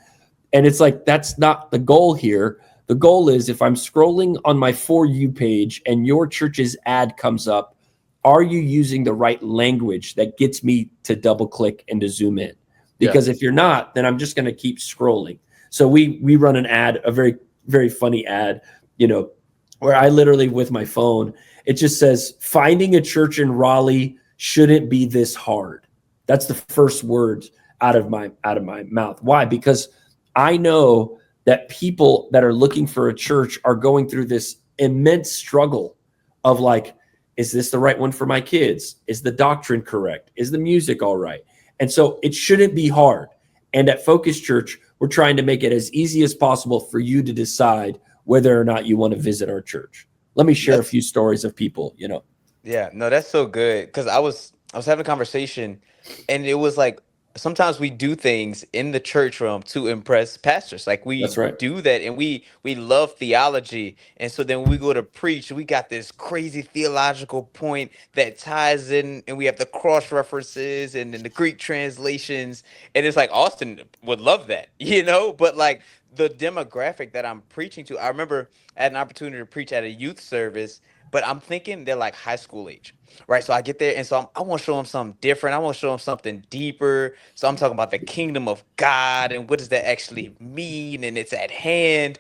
And it's like, that's not the goal here. The goal is, if I'm scrolling on my For You page and your church's ad comes up, are you using the right language that gets me to double click and to zoom in? Because if you're not, then I'm just going to keep scrolling. So we run an ad, a very, very funny ad, you know, where I literally, with my phone, it just says, finding a church in Raleigh shouldn't be this hard. That's the first words out of my mouth. Why? Because I know that people that are looking for a church are going through this immense struggle of like, is this the right one for my kids? Is the doctrine correct? Is the music all right? And so it shouldn't be hard. And at Focus Church, we're trying to make it as easy as possible for you to decide whether or not you want to visit our church. Let me share a few stories of people, you know. Yeah, no, that's so good. Because I was having a conversation, and it was like, sometimes we do things in the church realm to impress pastors. Like, we That's right. do that, and we love theology. And so then when we go to preach, we got this crazy theological point that ties in, and we have the cross references and then the Greek translations. And it's like, Austin would love that, you know? But like, the demographic that I'm preaching to, I remember I had an opportunity to preach at a youth service, but I'm thinking they're like high school age, right? So I get there, and so I want to show them something different. I want to show them something deeper. So I'm talking about the kingdom of God and what does that actually mean, and it's at hand.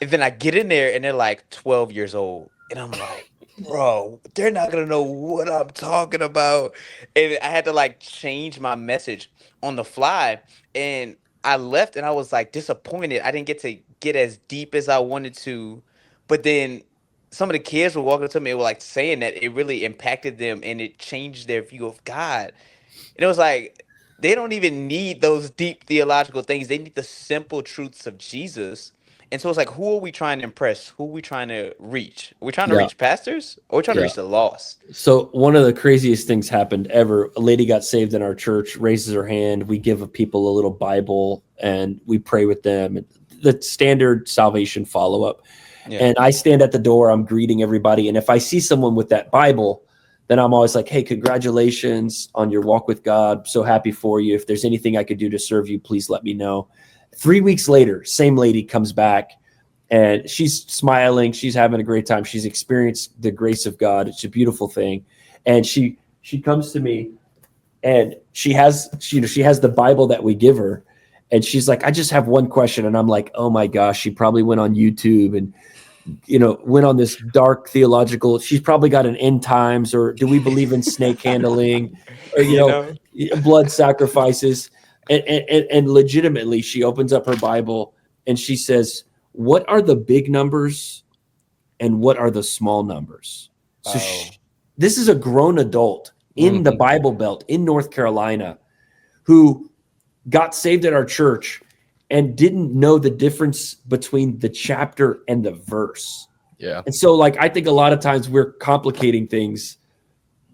And then I get in there, and they're like 12 years old, and I'm like, bro, they're not gonna know what I'm talking about. And I had to like change my message on the fly, and I left, and I was like disappointed. I didn't get to get as deep as I wanted to, but then some of the kids were walking up to me and were like saying that it really impacted them and it changed their view of God. And it was like, they don't even need those deep theological things. They need the simple truths of Jesus. And so it's like, who are we trying to impress? Who are we trying to reach? Are we trying to Yeah. reach pastors, or are we trying to Yeah. reach the lost? So one of the craziest things happened ever. A lady got saved in our church, raises her hand. We give people a little Bible and we pray with them. The standard salvation follow-up. Yeah. And I stand at the door, I'm greeting everybody. And if I see someone with that Bible, then I'm always like, hey, congratulations on your walk with God. So happy for you. If there's anything I could do to serve you, please let me know. 3 weeks later, same lady comes back and she's smiling. She's having a great time. She's experienced the grace of God. It's a beautiful thing. And she comes to me and she has the Bible that we give her. And she's like, I just have one question. And I'm like, oh my gosh, she probably went on YouTube and, you know, went on this dark theological, she's probably got an end times, or do we believe in snake handling, or, you know, blood sacrifices. And legitimately, she opens up her Bible and she says, what are the big numbers and what are the small numbers? So this is a grown adult in the Bible Belt in North Carolina who got saved at our church and didn't know the difference between the chapter and the verse. Yeah. And so, like, I think a lot of times we're complicating things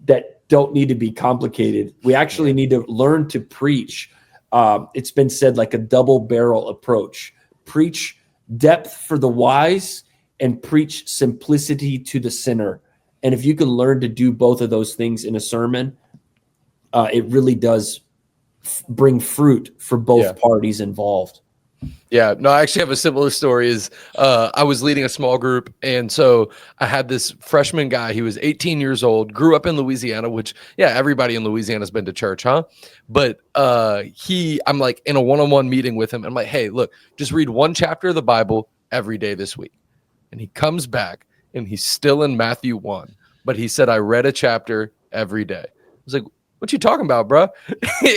that don't need to be complicated. We actually need to learn to preach. It's been said, like a double barrel approach. Preach depth for the wise and preach simplicity to the sinner. And if you can learn to do both of those things in a sermon, it really does bring fruit for both parties involved. Yeah, no, I actually have a similar story. Is I was leading a small group, and so I had this freshman guy. He was 18 years old, grew up in Louisiana, which, yeah, everybody in Louisiana has been to church, huh? But I'm like in a one-on-one meeting with him. I'm like, hey, look, just read one chapter of the Bible every day this week. And he comes back, and he's still in Matthew 1, but he said, I read a chapter every day. I was like, what you talking about, bro?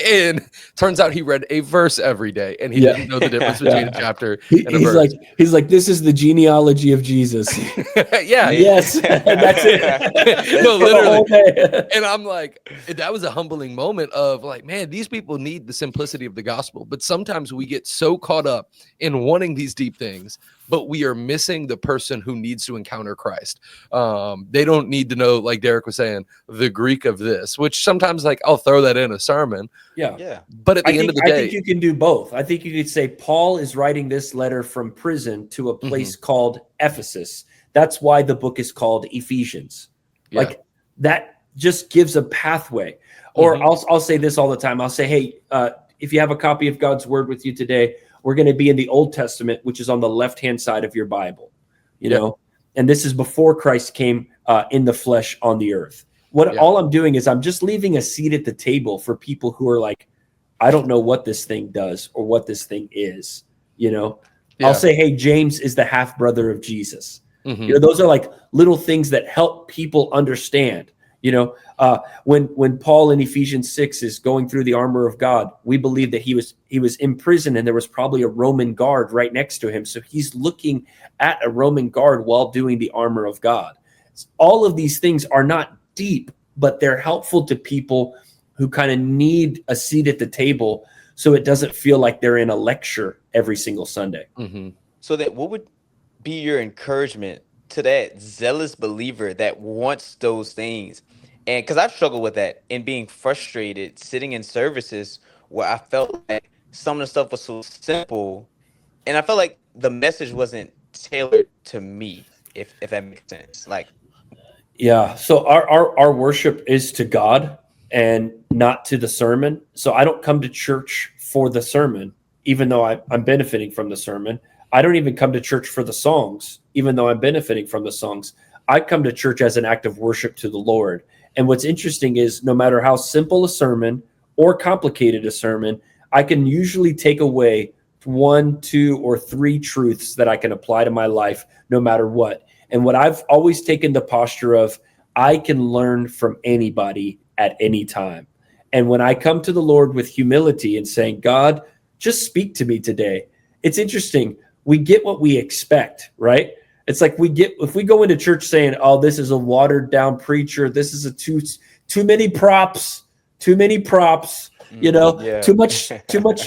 And turns out he read a verse every day, and he didn't know the difference between a chapter and a verse. He's like, this is the genealogy of Jesus. Yeah. Yes. That's it. No, literally. And I'm like, that was a humbling moment of like, man, these people need the simplicity of the gospel. But sometimes we get so caught up in wanting these deep things, but we are missing the person who needs to encounter Christ. They don't need to know, like Derrick was saying, the Greek of this, which sometimes like I'll throw that in a sermon. Yeah. But at the end of the day, I think you can do both. I think you could say Paul is writing this letter from prison to a place called Ephesus. That's why the book is called Ephesians. Yeah. Like that just gives a pathway. Or I'll say this all the time. I'll say, hey, if you have a copy of God's word with you today, we're going to be in the Old Testament, which is on the left-hand side of your Bible, you know, and this is before Christ came in the flesh on the earth. All I'm doing is I'm just leaving a seat at the table for people who are like, I don't know what this thing does or what this thing is, you know. I'll say, hey, James is the half brother of Jesus. You know, those are like little things that help people understand. You know, when Paul in Ephesians 6 is going through the armor of God, we believe that he was in prison and there was probably a Roman guard right next to him. So he's looking at a Roman guard while doing the armor of God. All of these things are not deep, but they're helpful to people who kind of need a seat at the table so it doesn't feel like they're in a lecture every single Sunday. So that what would be your encouragement to that zealous believer that wants those things? And because I've struggled with that and being frustrated sitting in services where I felt like some of the stuff was so simple and I felt like the message wasn't tailored to me, if that makes sense. Like, yeah. So our worship is to God and not to the sermon. So I don't come to church for the sermon, even though I'm benefiting from the sermon. I don't even come to church for the songs, even though I'm benefiting from the songs. I come to church as an act of worship to the Lord. And what's interesting is no matter how simple a sermon or complicated a sermon, I can usually take away 1, 2, or 3 truths that I can apply to my life no matter what. And what I've always taken the posture of, I can learn from anybody at any time. And when I come to the Lord with humility and saying, God, just speak to me today. It's interesting. We get what we expect, right? It's like if we go into church saying, oh, this is a watered down preacher. This is too many props, you know, too much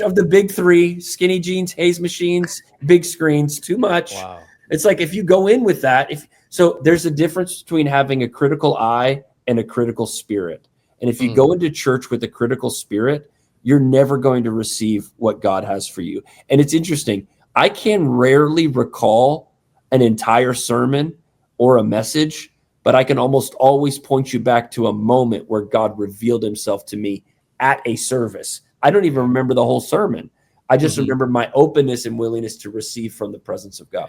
of the big 3, skinny jeans, haze machines, big screens, too much. wow. It's like, if you go in with that, so there's a difference between having a critical eye and a critical spirit. And if you go into church with a critical spirit, you're never going to receive what God has for you. And it's interesting. I can rarely recall an entire sermon or a message, but I can almost always point you back to a moment where God revealed himself to me at a service. I don't even remember the whole sermon. I just remember my openness and willingness to receive from the presence of God.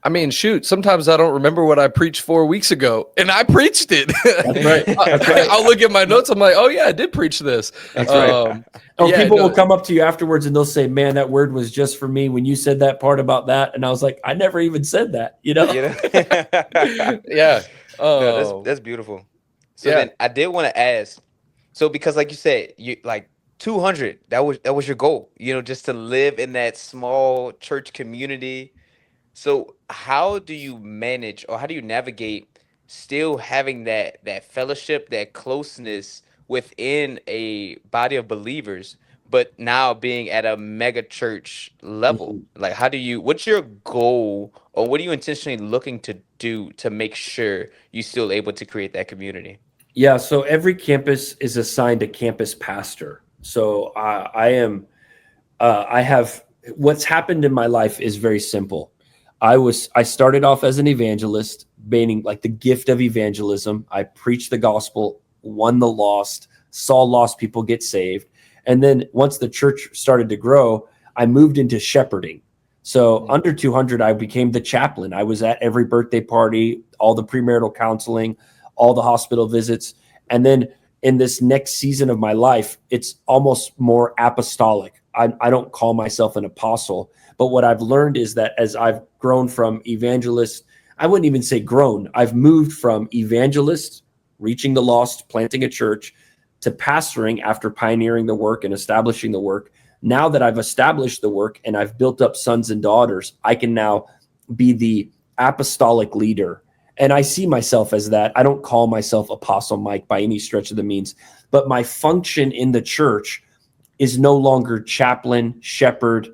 I mean, shoot, sometimes I don't remember what I preached 4 weeks ago, and I preached it. That's right. That's right. I'll look at my notes. I'm like, oh, yeah, I did preach this. That's right. People will come up to you afterwards and they'll say, man, that word was just for me when you said that part about that. And I was like, I never even said that, you know? Yeah. No, that's beautiful. So then I did want to ask, so because like you said, you like 200, that was your goal, you know, just to live in that small church community. So how do you manage or how do you navigate still having that fellowship, that closeness within a body of believers, but now being at a mega church level? Like, what's your goal or what are you intentionally looking to do to make sure you're still able to create that community? Yeah. So every campus is assigned a campus pastor. So I have, what's happened in my life is very simple. I started off as an evangelist, meaning like the gift of evangelism. I preached the gospel, won the lost, saw lost people get saved. And then once the church started to grow, I moved into shepherding. So under 200, I became the chaplain. I was at every birthday party, all the premarital counseling, all the hospital visits. And then in this next season of my life, it's almost more apostolic. I don't call myself an apostle, but what I've learned is that as I've grown from evangelist, I wouldn't even say grown. I've moved from evangelist, reaching the lost, planting a church, to pastoring after pioneering the work and establishing the work. Now that I've established the work and I've built up sons and daughters, I can now be the apostolic leader. And I see myself as that. I don't call myself Apostle Mike by any stretch of the means, but my function in the church is no longer chaplain, shepherd,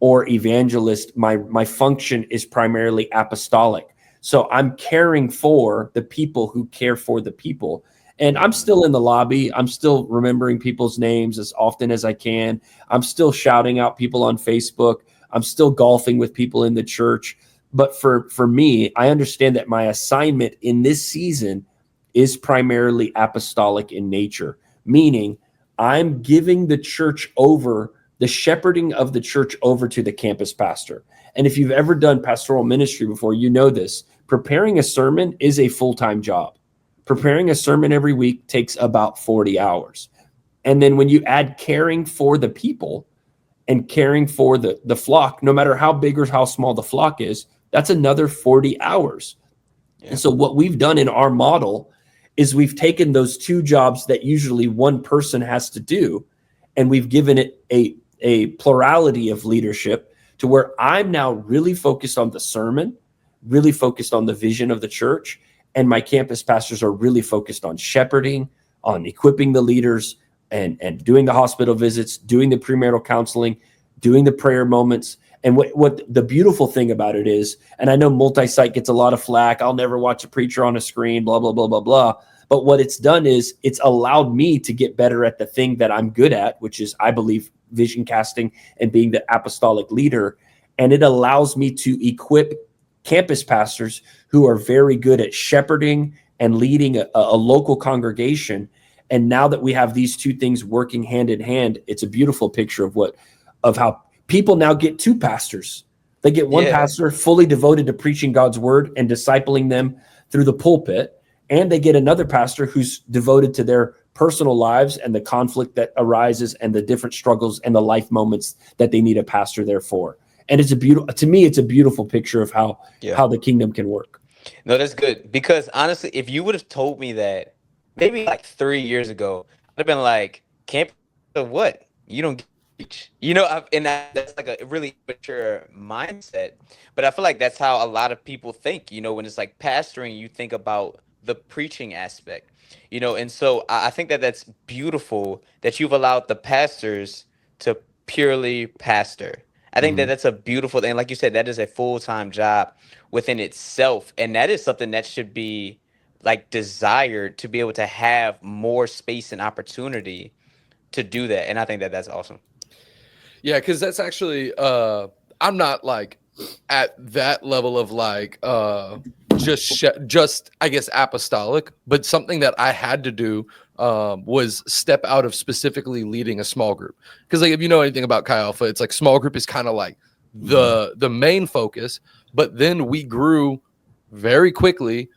or evangelist. My function is primarily apostolic. So I'm caring for the people who care for the people. And I'm still in the lobby. I'm still remembering people's names as often as I can. I'm still shouting out people on Facebook. I'm still golfing with people in the church. But for me, I understand that my assignment in this season is primarily apostolic in nature, meaning I'm giving the church over, the shepherding of the church over to the campus pastor. And if you've ever done pastoral ministry before, you know this. Preparing a sermon is a full-time job. Preparing a sermon every week takes about 40 hours. And then when you add caring for the people and caring for the flock, no matter how big or how small the flock is, that's another 40 hours. Yeah. And so what we've done in our model is we've taken those two jobs that usually one person has to do, and we've given it a plurality of leadership to where I'm now really focused on the sermon, really focused on the vision of the church, and my campus pastors are really focused on shepherding, on equipping the leaders, and doing the hospital visits, doing the premarital counseling, doing the prayer moments. And what the beautiful thing about it is, and I know multi-site gets a lot of flack, I'll never watch a preacher on a screen, blah, blah, blah, blah, blah. But what it's done is it's allowed me to get better at the thing that I'm good at, which is, I believe, vision casting and being the apostolic leader. And it allows me to equip campus pastors who are very good at shepherding and leading a local congregation. And now that we have these two things working hand in hand, it's a beautiful picture of how people now get two pastors. They get one pastor fully devoted to preaching God's word and discipling them through the pulpit. And they get another pastor who's devoted to their personal lives and the conflict that arises and the different struggles and the life moments that they need a pastor there for. And it's to me, it's a beautiful picture of how the kingdom can work. No, that's good. Because honestly, if you would have told me that maybe like 3 years ago, I'd have been like, campus of what? You don't reach. And that's like a really mature mindset. But I feel like that's how a lot of people think, when it's like pastoring, you think about the preaching aspect, and so I think that that's beautiful that you've allowed the pastors to purely pastor. I think that that's a beautiful thing. Like you said, that is a full-time job within itself. And that is something that should be like desired, to be able to have more space and opportunity to do that. And I think that that's awesome. Yeah, because that's actually I'm not like at that level of like just I guess apostolic, but something that I had to do was step out of specifically leading a small group. Because like if you know anything about Chi Alpha, it's like small group is kind of like the main focus, but then we grew very quickly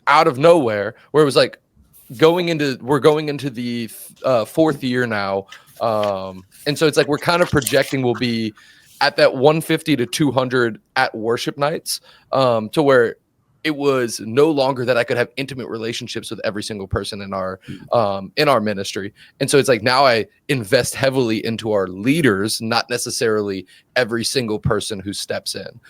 out of nowhere, where it was like we're going into the fourth year now. And so it's like we're kind of projecting we'll be at that 150 to 200 at worship nights, to where it was no longer that I could have intimate relationships with every single person in our ministry. And so it's like now I invest heavily into our leaders, not necessarily every single person who steps in.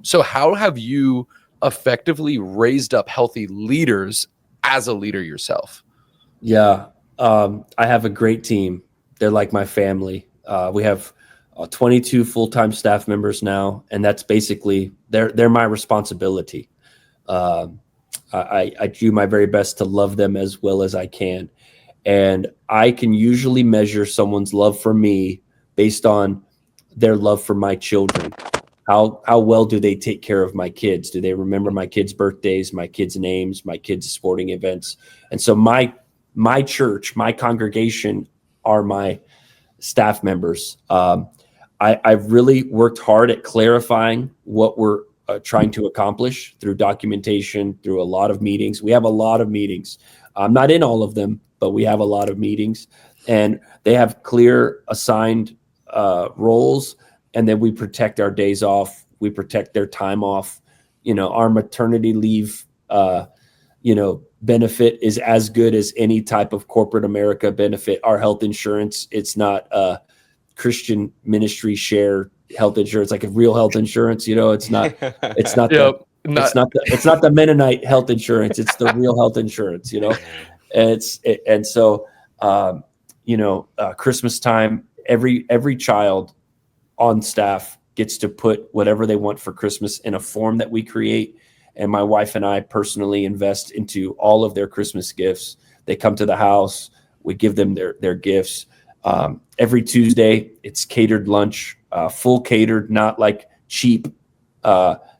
So how have you effectively raised up healthy leaders as a leader yourself? Yeah, I have a great team. They're like my family. We have 22 full-time staff members now, and that's basically they're my responsibility. I do my very best to love them as well as I can, and I can usually measure someone's love for me based on their love for my children. How well do they take care of my kids? Do they remember my kids' birthdays, my kids' names, my kids' sporting events? And so my my church, my congregation are my staff members. I've really worked hard at clarifying what we're trying to accomplish through documentation, through a lot of meetings. We have a lot of meetings. I'm not in all of them, but we have a lot of meetings, and they have clear assigned roles, and then we protect our days off. We protect their time off. Our maternity leave, benefit is as good as any type of corporate America benefit. Our health insurance, it's not Christian ministry share health insurance, like a real health insurance. It's not it's not Yep. it's not the Mennonite health insurance. It's the real health insurance. Christmas time, every child on staff gets to put whatever they want for Christmas in a form that we create. And my wife and I personally invest into all of their Christmas gifts. They come to the house, we give them their gifts. Every Tuesday, it's catered lunch, full catered, not like cheap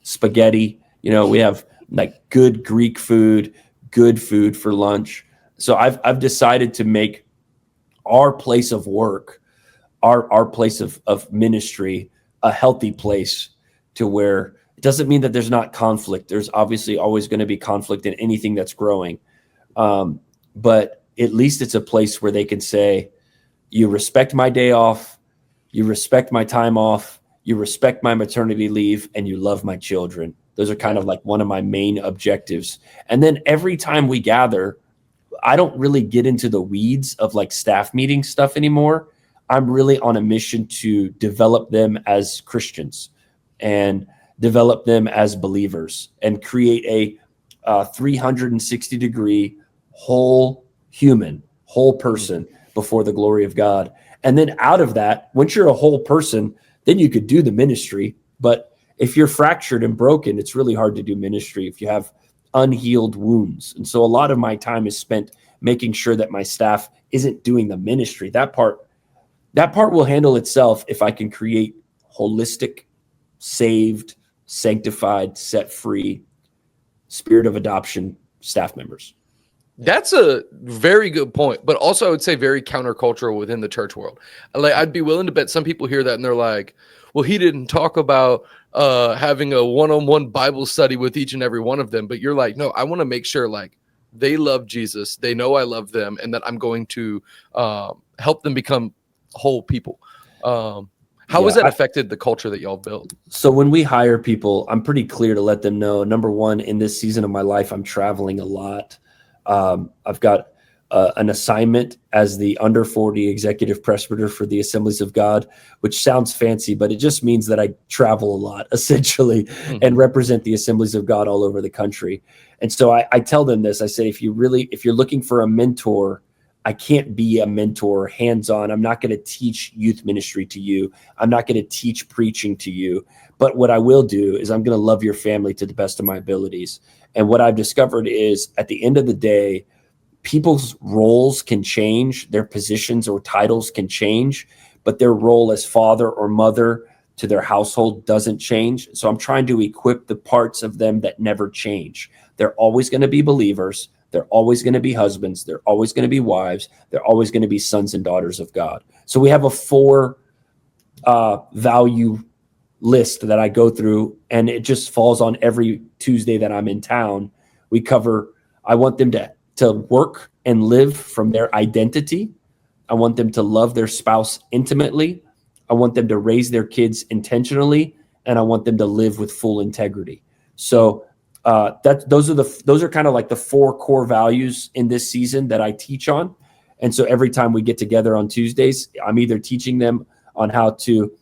spaghetti. We have like good Greek food, good food for lunch. So I've decided to make our place of work, our place of ministry, a healthy place, to where it doesn't mean that there's not conflict. There's obviously always going to be conflict in anything that's growing. But at least it's a place where they can say, you respect my day off, you respect my time off, you respect my maternity leave, and you love my children. Those are kind of like one of my main objectives. And then every time we gather, I don't really get into the weeds of like staff meeting stuff anymore. I'm really on a mission to develop them as Christians and develop them as believers and create a 360 degree whole human, whole person before the glory of God. And then out of that, once you're a whole person, then you could do the ministry. But if you're fractured and broken, it's really hard to do ministry if you have unhealed wounds. And so a lot of my time is spent making sure that my staff isn't doing the ministry. That part will handle itself if I can create holistic, saved, sanctified, set free, spirit of adoption staff members. That's a very good point, but also I would say very countercultural within the church world. Like, I'd be willing to bet some people hear that and they're like, well, he didn't talk about having a one-on-one Bible study with each and every one of them. But you're like, no, I want to make sure like they love Jesus, they know I love them, and that I'm going to help them become whole people. How has that affected the culture that y'all built? So when we hire people, I'm pretty clear to let them know, number one, in this season of my life, I'm traveling a lot. I've got an assignment as the under 40 executive presbyter for the Assemblies of God, which sounds fancy, but it just means that I travel a lot, essentially, and represent the Assemblies of God all over the country. And so I tell them this. I say, if you're looking for a mentor, I can't be a mentor hands-on. I'm not going to teach youth ministry to you. I'm not going to teach preaching to you. But what I will do is I'm going to love your family to the best of my abilities. And what I've discovered is at the end of the day, people's roles can change, their positions or titles can change, but their role as father or mother to their household doesn't change. So I'm trying to equip the parts of them that never change. They're always going to be believers. They're always going to be husbands. They're always going to be wives. They're always going to be sons and daughters of God. So we have a 4 value list that I go through, and it just falls on every Tuesday that I'm in town. I want them to work and live from their identity. I want them to love their spouse intimately. I want them to raise their kids intentionally, and I want them to live with full integrity. So those are kind of like the 4 core values in this season that I teach on. And so every time we get together on Tuesdays, I'm either teaching them on how to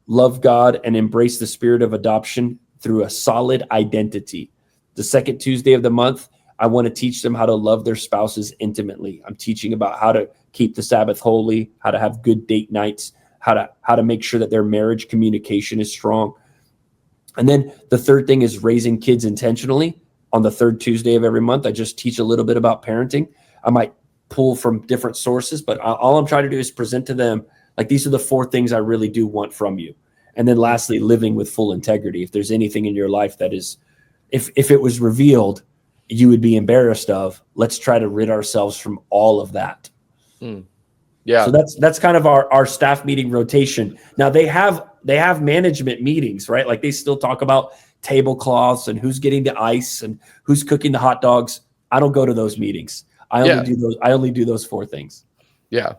love God and embrace the spirit of adoption through a solid identity. The second Tuesday of the month, I want to teach them how to love their spouses intimately. I'm teaching about how to keep the Sabbath holy, how to have good date nights, how to make sure that their marriage communication is strong. And then the third thing is raising kids intentionally. On the third Tuesday of every month, I just teach a little bit about parenting. I might pull from different sources, but all I'm trying to do is present to them, like, these are the 4 things I really do want from you. And then lastly, living with full integrity. If there's anything in your life that is, if it was revealed you would be embarrassed of. Let's try to rid ourselves from all of that. Yeah. So that's kind of our staff meeting rotation. Now they have management meetings, right? Like they still talk about tablecloths and who's getting the ice and who's cooking the hot dogs. I don't go to those meetings. I only do those 4 things. Yeah.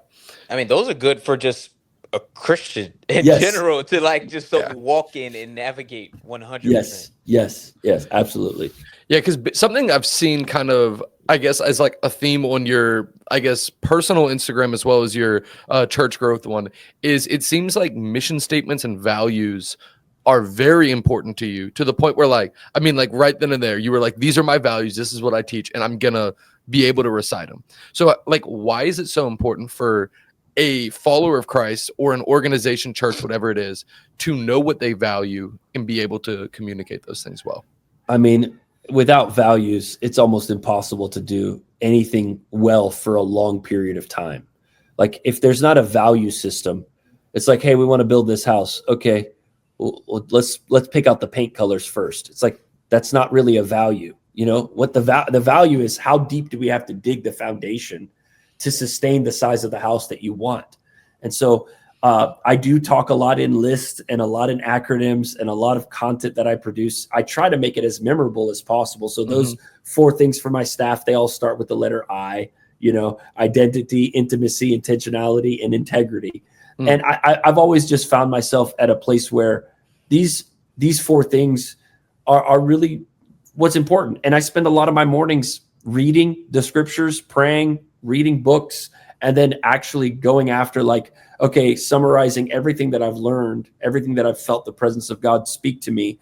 I mean, those are good for just a Christian in Yes. general to like just so Yeah. walk in and navigate 100%. Yes, absolutely. Yeah, because something I've seen kind of, I guess, as like a theme on your, I guess, personal Instagram as well as your church growth one is it seems like mission statements and values are very important to you, to the point where like, I mean, like right then and there, you were like, these are my values. This is what I teach, and I'm going to be able to recite them. So like, why is it so important for a follower of Christ or an organization, church, whatever it is, to know what they value and be able to communicate those things well? I mean, without values, it's almost impossible to do anything well for a long period of time. Like if there's not a value system, it's like, hey, we want to build this house. Okay, well, let's pick out the paint colors first. It's like, that's not really a value. You know what the value is? How deep do we have to dig the foundation to sustain the size of the house that you want? And so I do talk a lot in lists and a lot in acronyms and a lot of content that I produce. I try to make it as memorable as possible. So those 4 things for my staff, they all start with the letter I, identity, intimacy, intentionality, and integrity. And I've always just found myself at a place where these 4 things are really what's important. And I spend a lot of my mornings reading the scriptures, praying, reading books, and then actually going after like, okay, summarizing everything that I've learned, everything that I've felt the presence of God speak to me.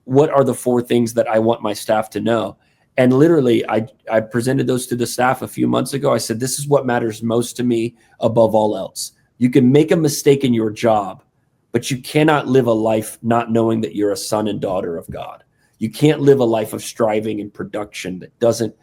What are the 4 things that I want my staff to know? And literally, I presented those to the staff a few months ago. I said, this is what matters most to me above all else. You can make a mistake in your job, but you cannot live a life not knowing that you're a son and daughter of God. You can't live a life of striving and production that doesn't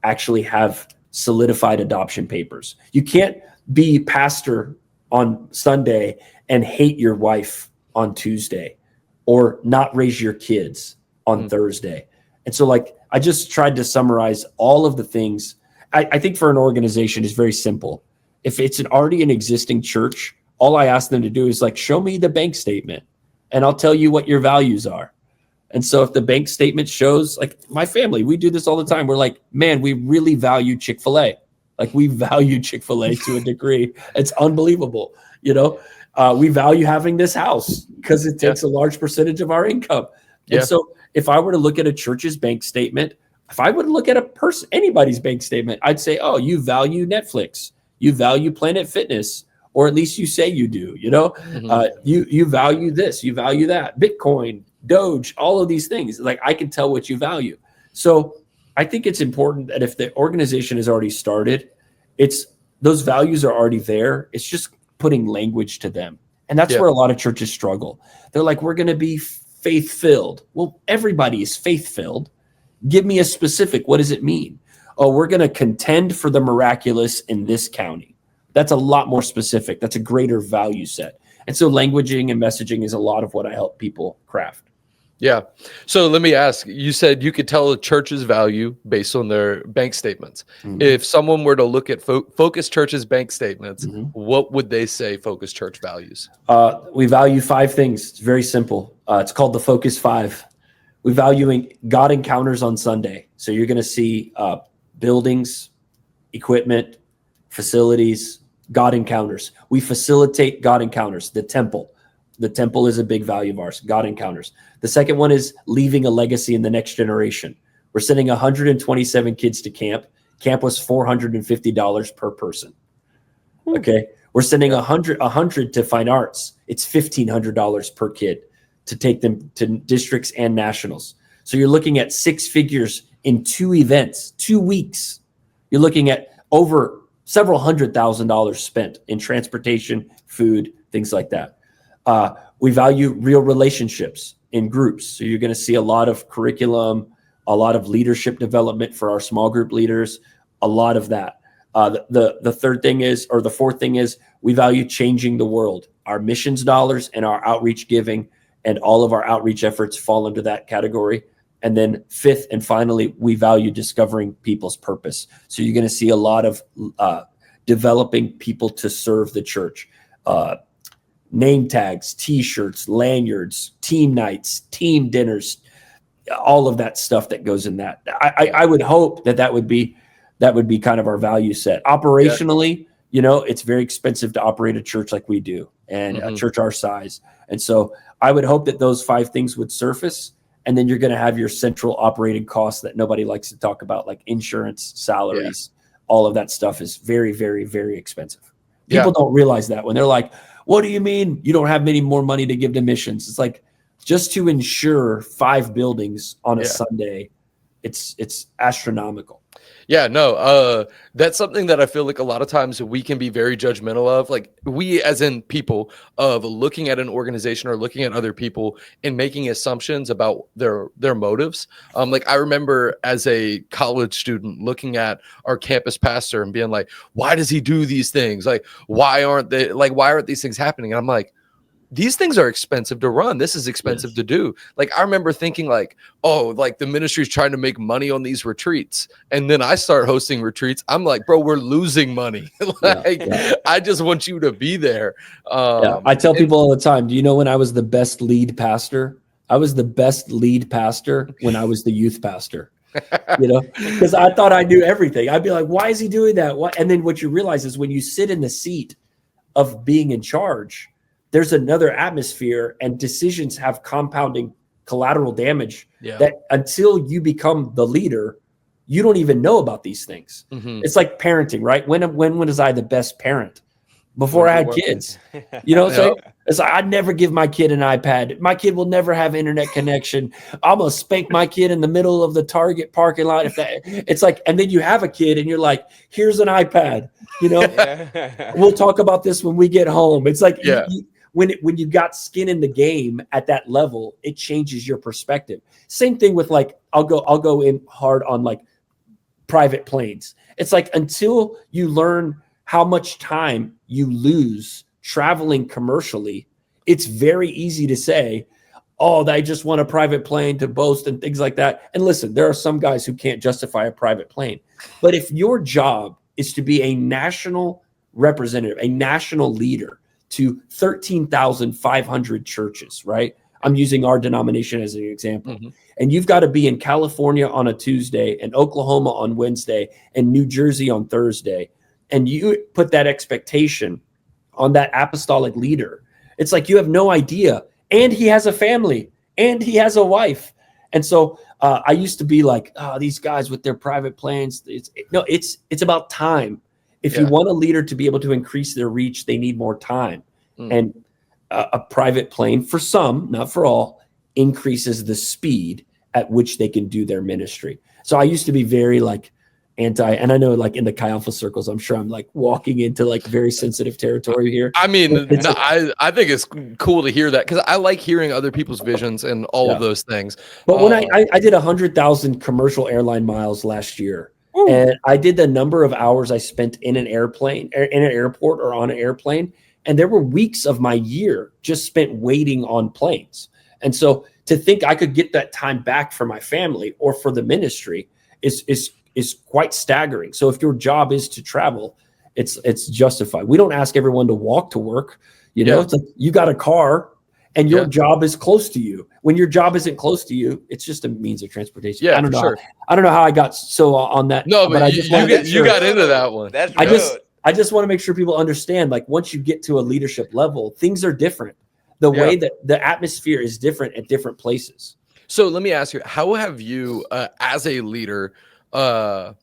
actually have solidified adoption papers. You can't be pastor on Sunday and hate your wife on Tuesday, or not raise your kids on Thursday. And so like, I just tried to summarize all of the things. I think for an organization is very simple. If it's already an existing church, all I ask them to do is like, show me the bank statement and I'll tell you what your values are. And so if the bank statement shows, like my family, we do this all the time. We're like, man, we really value Chick-fil-A. Like we value Chick-fil-A to a degree. It's unbelievable. We value having this house because it takes a large percentage of our income. And so if I were to look at a church's bank statement, if I would look at anybody's bank statement, I'd say, oh, you value Netflix, you value Planet Fitness, or at least you say you do, you value this, you value that, Bitcoin, Doge, all of these things. Like I can tell what you value. So I think it's important that if the organization has already started, those values are already there. It's just putting language to them. And that's where a lot of churches struggle. They're like, we're going to be faith-filled. Well, everybody is faith-filled. Give me a specific. What does it mean? Oh, we're going to contend for the miraculous in this county. That's a lot more specific. That's a greater value set. And so languaging and messaging is a lot of what I help people craft. Yeah. So let me ask, you said you could tell a church's value based on their bank statements. If someone were to look at Focus Church's bank statements, what would they say Focus Church values? We value 5 things. It's very simple. It's called the Focus 5. We value God encounters on Sunday. So you're going to see buildings, equipment, facilities, God encounters. We facilitate God encounters. The temple. The temple is a big value of ours. God encounters. The second one is leaving a legacy in the next generation. We're sending 127 kids to camp. Camp was $450 per person. Okay. We're sending 100 to fine arts. It's $1,500 per kid to take them to districts and nationals. So you're looking at 6 figures in 2 events, 2 weeks. You're looking at over several $100,000 spent in transportation, food, things like that. We value real relationships in groups. So you're going to see a lot of curriculum, a lot of leadership development for our small group leaders, a lot of that. The third thing is, or the fourth thing is, we value changing the world. Our missions dollars and our outreach giving and all of our outreach efforts fall into that category. And then fifth and finally, we value discovering people's purpose. So you're going to see a lot of developing people to serve the church. Name tags, T-shirts, lanyards, team nights, team dinners, all of that stuff that goes in that. I would hope that would be kind of our value set. Operationally, it's very expensive to operate a church like we do, and a church our size. And so I would hope that those 5 things would surface. And then you're going to have your central operating costs that nobody likes to talk about, like insurance, salaries, all of that stuff is very, very, very expensive. People don't realize that when they're like, what do you mean you don't have any more money to give to missions? It's like, just to insure 5 buildings on a Sunday, it's astronomical. Yeah, no, that's something that I feel like a lot of times we can be very judgmental of. Like we, as in people, of looking at an organization or looking at other people and making assumptions about their motives. Like I remember as a college student looking at our campus pastor and being like, why does he do these things? Like, why aren't these things happening? And I'm like, these things are expensive to run. This is expensive to do. Like, I remember thinking like, oh, like the ministry is trying to make money on these retreats. And then I start hosting retreats. I'm like, bro, we're losing money. I just want you to be there. I tell people all the time, do you know when I was the best lead pastor? I was the best lead pastor when I was the youth pastor. Because I thought I knew everything. I'd be like, why is he doing that? What? And then what you realize is when you sit in the seat of being in charge, there's another atmosphere, and decisions have compounding collateral damage that until you become the leader, you don't even know about these things. It's like parenting, right? When was I the best parent? Before I had kids. It's like, I'd never give my kid an iPad. My kid will never have internet connection. I'm gonna spank my kid in the middle of the Target parking lot. It's like, and then you have a kid and you're like, here's an iPad. We'll talk about this when we get home. It's like when you got skin in the game at that level, it changes your perspective. Same thing with like, I'll go in hard on like private planes. It's like, until you learn how much time you lose traveling commercially, it's very easy to say, oh, I just want a private plane to boast and things like that. And listen, there are some guys who can't justify a private plane. But if your job is to be a national representative, a national leader to 13,500 churches, right? I'm using our denomination as an example. And you've got to be in California on a Tuesday and Oklahoma on Wednesday and New Jersey on Thursday. And you put that expectation on that apostolic leader. It's like, you have no idea. And he has a family and he has a wife. And so I used to be like, oh, these guys with their private planes. It's about time. If you want a leader to be able to increase their reach, they need more time. And a private plane, for some, not for all, increases the speed at which they can do their ministry. So I used to be very like anti, and I know like in the Chi Alpha circles, I'm sure I'm like walking into like very sensitive territory here. I mean, I think it's cool to hear that, because I like hearing other people's visions and all of those things. But when I did 100,000 commercial airline miles last year, and I did the number of hours I spent in an airplane, in an airport or on an airplane, and there were weeks of my year just spent waiting on planes. And so to think I could get that time back for my family or for the ministry is quite staggering. So if your job is to travel, it's justified. We don't ask everyone to walk to work. It's like, you got a car and your job is close to you. When your job isn't close to you, it's just a means of transportation. Yeah, I don't know. I don't know how I got so on that. No, but you got into that one. That's I just want to make sure people understand, like, once you get to a leadership level, things are different. The way that the atmosphere is different at different places. So let me ask you, how have you, as a leader, to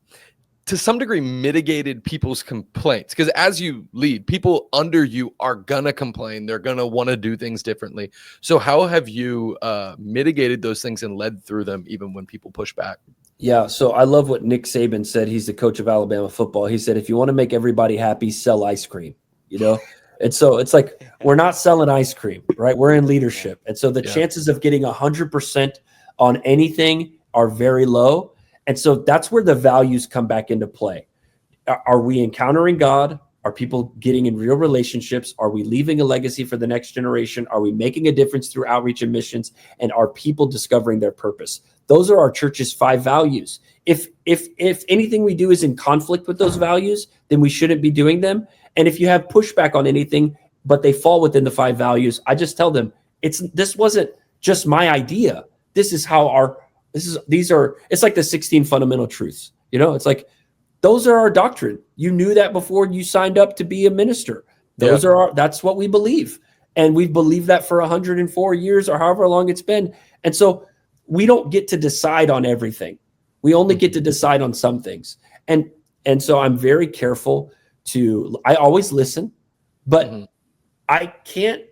some degree mitigated people's complaints? Because as you lead, people under you are gonna complain. They're gonna want to do things differently. So how have you mitigated those things and led through them even when people push back? Yeah, so I love what Nick Saban said. He's the coach of Alabama football. He said, if you want to make everybody happy, sell ice cream, And so it's like, we're not selling ice cream, right? We're in leadership. And so the chances of getting 100% on anything are very low. And so that's where the values come back into play. Are we encountering God? Are people getting in real relationships? Are we leaving a legacy for the next generation? Are we making a difference through outreach and missions? And are people discovering their purpose? those are our church's 5 values. If anything we do is in conflict with those values, then we shouldn't be doing them. And if you have pushback on anything, but they fall within the 5 values, I just tell them this wasn't just my idea. This is how it's like the 16 fundamental truths. It's like, those are our doctrine. You knew that before you signed up to be a minister. That's what we believe. And we've believed that for 104 years or however long it's been. And so we don't get to decide on everything. We only get to decide on some things. And so I'm very careful I always listen, but I can't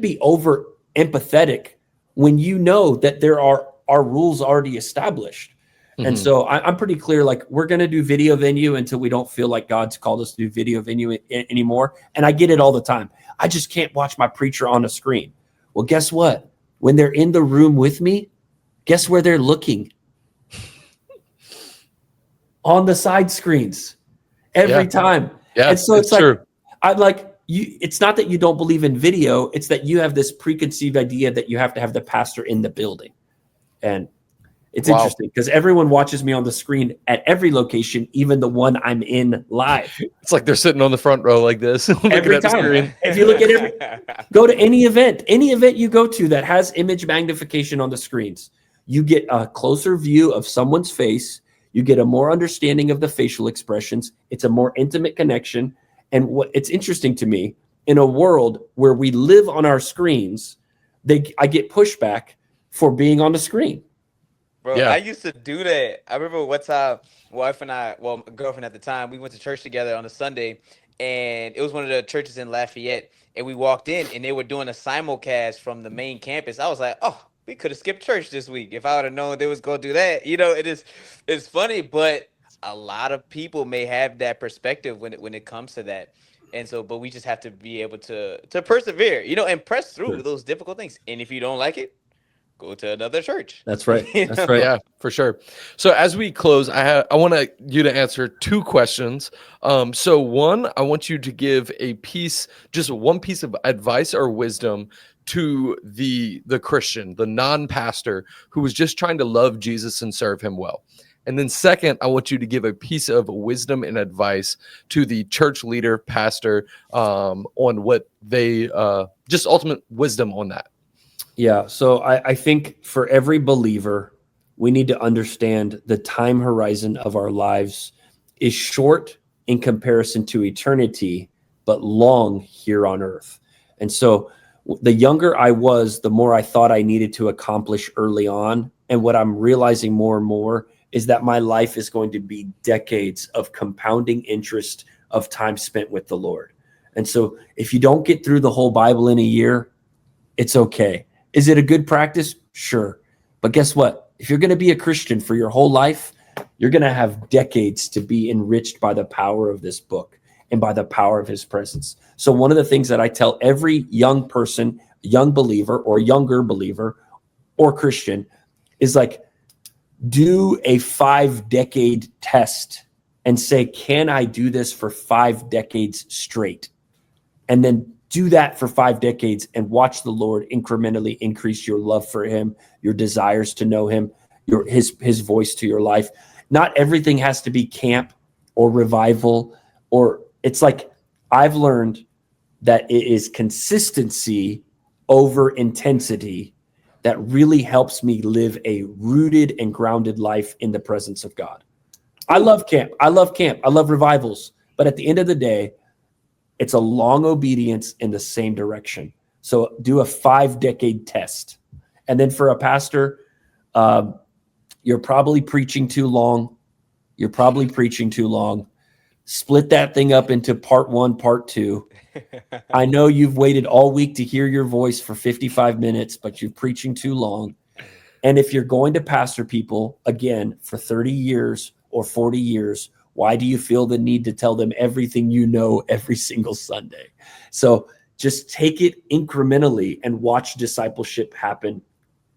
be over empathetic when you know that there are rules already established. And so I'm pretty clear, like, we're going to do video venue until we don't feel like God's called us to do video venue anymore. And I get it all the time. I just can't watch my preacher on a screen. Well, guess what? When they're in the room with me, guess where they're looking? On the side screens every time. Yeah, and so it's like, true. I'm like, it's not that you don't believe in video. It's that you have this preconceived idea that you have to have the pastor in the building. And it's interesting because everyone watches me on the screen at every location, even the one I'm in live. It's like they're sitting on the front row like this. Every time. If you look at go to any event you go to that has image magnification on the screens, you get a closer view of someone's face. You get a more understanding of the facial expressions. It's a more intimate connection. And what it's interesting to me, in a world where we live on our screens, I get pushback for being on the screen. Bro, I used to do that. I remember one time, girlfriend at the time, we went to church together on a Sunday, and it was one of the churches in Lafayette, and we walked in, and they were doing a simulcast from the main campus. I was like, oh, we could have skipped church this week if I would have known they was going to do that. It's funny, but a lot of people may have that perspective when it comes to that. And so, but we just have to be able to persevere, and press through those difficult things. And if you don't like it, go to another church. That's right. That's right. Yeah, for sure. So as we close, I want you to answer 2 questions. So one, I want you to give just one piece of advice or wisdom to the Christian, the non-pastor who was just trying to love Jesus and serve him well. And then second, I want you to give a piece of wisdom and advice to the church leader, pastor, on what they, just ultimate wisdom on that. Yeah. So I think for every believer, we need to understand the time horizon of our lives is short in comparison to eternity, but long here on earth. And so the younger I was, the more I thought I needed to accomplish early on. And what I'm realizing more and more is that my life is going to be decades of compounding interest of time spent with the Lord. And so if you don't get through the whole Bible in a year, it's okay. Is it a good practice? Sure. But guess what? If you're going to be a Christian for your whole life, you're going to have decades to be enriched by the power of this book and by the power of his presence. So one of the things that I tell every young person, young believer or younger believer or Christian is like, do a 5-decade test and say, can I do this for 5 decades straight? And then do that for 5 decades and watch the Lord incrementally increase your love for him, your desires to know him, his voice to your life. Not everything has to be camp or revival, or it's like I've learned that it is consistency over intensity that really helps me live a rooted and grounded life in the presence of God. I love camp. I love revivals. But at the end of the day, it's a long obedience in the same direction. So do a 5-decade test. And then for a pastor, you're probably preaching too long. Split that thing up into part 1, part 2. I know you've waited all week to hear your voice for 55 minutes, but you're preaching too long. And if you're going to pastor people, again, for 30 years or 40 years, why do you feel the need to tell them everything you know every single Sunday? So just take it incrementally and watch discipleship happen.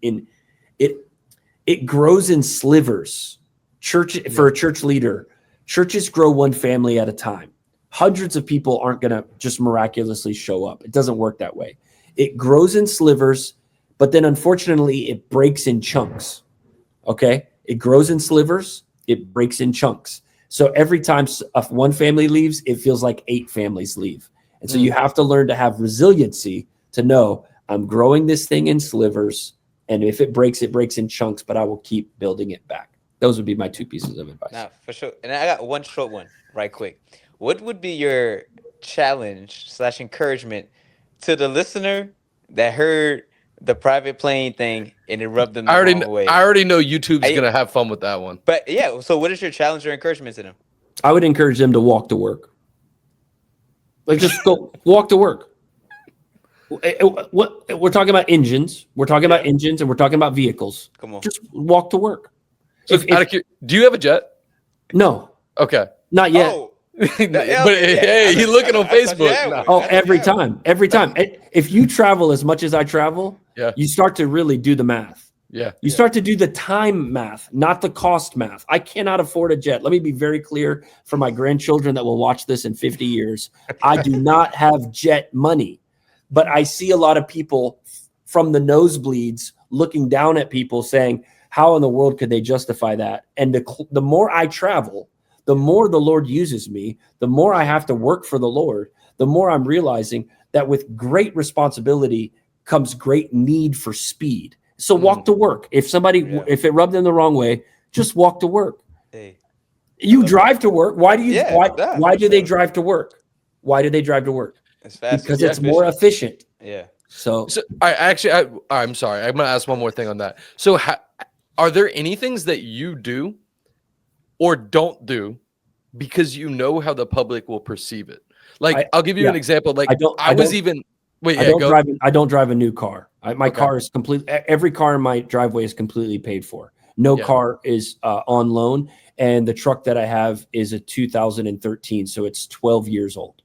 It grows in slivers. For a church leader, churches grow one family at a time. Hundreds of people aren't going to just miraculously show up. It doesn't work that way. It grows in slivers. but then unfortunately it breaks in chunks. Okay. It grows in slivers. It breaks in chunks. So every time one family leaves, it feels like 8 families leave. And so you have to learn to have resiliency to know I'm growing this thing in slivers. And if it breaks in chunks, but I will keep building it back. Those would be my 2 pieces of advice. Now, for sure. And I got one short one right quick. What would be your challenge / encouragement to the listener that heard the private plane thing and it rubbed them the wrong way? I already know YouTube's going to have fun with that one. But yeah, so what is your challenge or encouragement to them? I would encourage them to walk to work. Like, just go walk to work. What we're talking about engines. We're talking about engines and we're talking about vehicles. Come on. Just walk to work. So do you have a jet? No. Okay. Not yet. Oh. But hey, you looking on Facebook? No. Oh, every time. If you travel as much as I travel, Yeah. you start to really do the math. Yeah. You start to do the time math, not the cost math. I cannot afford a jet. Let me be very clear for my grandchildren that will watch this in 50 years. I do not have jet money, but I see a lot of people from the nosebleeds looking down at people saying, how in the world could they justify that? And the more I travel, the more the Lord uses me, the more I have to work for the Lord, the more I'm realizing that with great responsibility comes great need for speed. So walk to work. If it rubbed them the wrong way, just walk to work. Hey. You drive to work. Why do they drive to work? Why do they drive to work? It's fast. Because it's more efficient. Yeah. So I'm sorry. I'm going to ask one more thing on that. So are there any things that you do or don't do because you know how the public will perceive it? Like, I'll give you an example. Like, I don't drive a new car. My car is every car in my driveway is completely paid for. No car is on loan. And the truck that I have is a 2013. So it's 12 years old.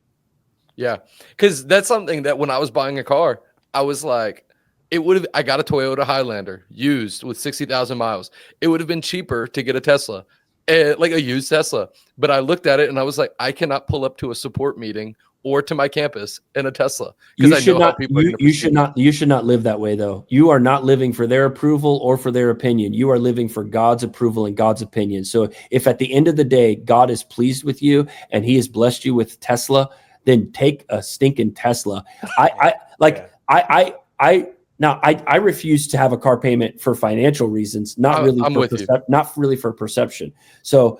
Yeah. Because that's something that when I was buying a car, I was like, I got a Toyota Highlander used with 60,000 miles. It would have been cheaper to get a Tesla, like a used Tesla. But I looked at it and I was like, I cannot pull up to a support meeting or to my campus in a Tesla because I know how people are you should not live that way, though. You are not living for their approval or for their opinion. You are living for God's approval and God's opinion. So if at the end of the day God is pleased with you and He has blessed you with Tesla, then take a stinking Tesla. I refuse to have a car payment for financial reasons, not really for perception. So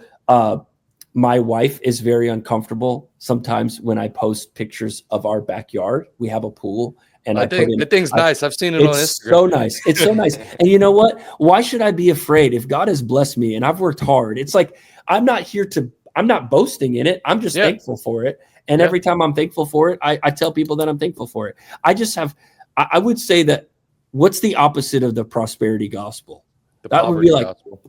my wife is very uncomfortable sometimes when I post pictures of our backyard. We have a pool, and the thing's nice. I've seen it on Instagram. It's so nice. It's so nice. And you know what? Why should I be afraid if God has blessed me and I've worked hard? It's like I'm not boasting in it. I'm just thankful for it. And every time I'm thankful for it, I tell people that I'm thankful for it. I would say that what's the opposite of the prosperity gospel? That would be like, gospel.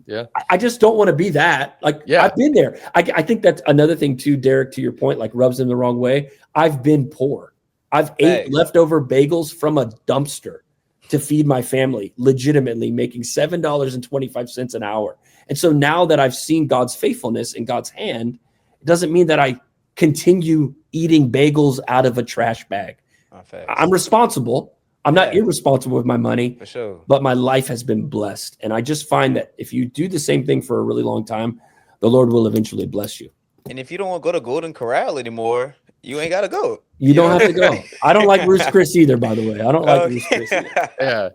I just don't want to be that. I've been there. I think that's another thing too, Derrick, to your point, like rubs them the wrong way. I've been poor. I've ate leftover bagels from a dumpster to feed my family, legitimately making $7.25 an hour. And so now that I've seen God's faithfulness and God's hand, it doesn't mean that I continue eating bagels out of a trash bag. I'm responsible. I'm not irresponsible with my money, for sure, but my life has been blessed. And I just find that if you do the same thing for a really long time, the Lord will eventually bless you. And if you don't want to go to Golden Corral anymore, you ain't got to go. You don't have to go. I don't like Ruth's Chris either, by the way. I don't like Ruth's Chris either. Yeah,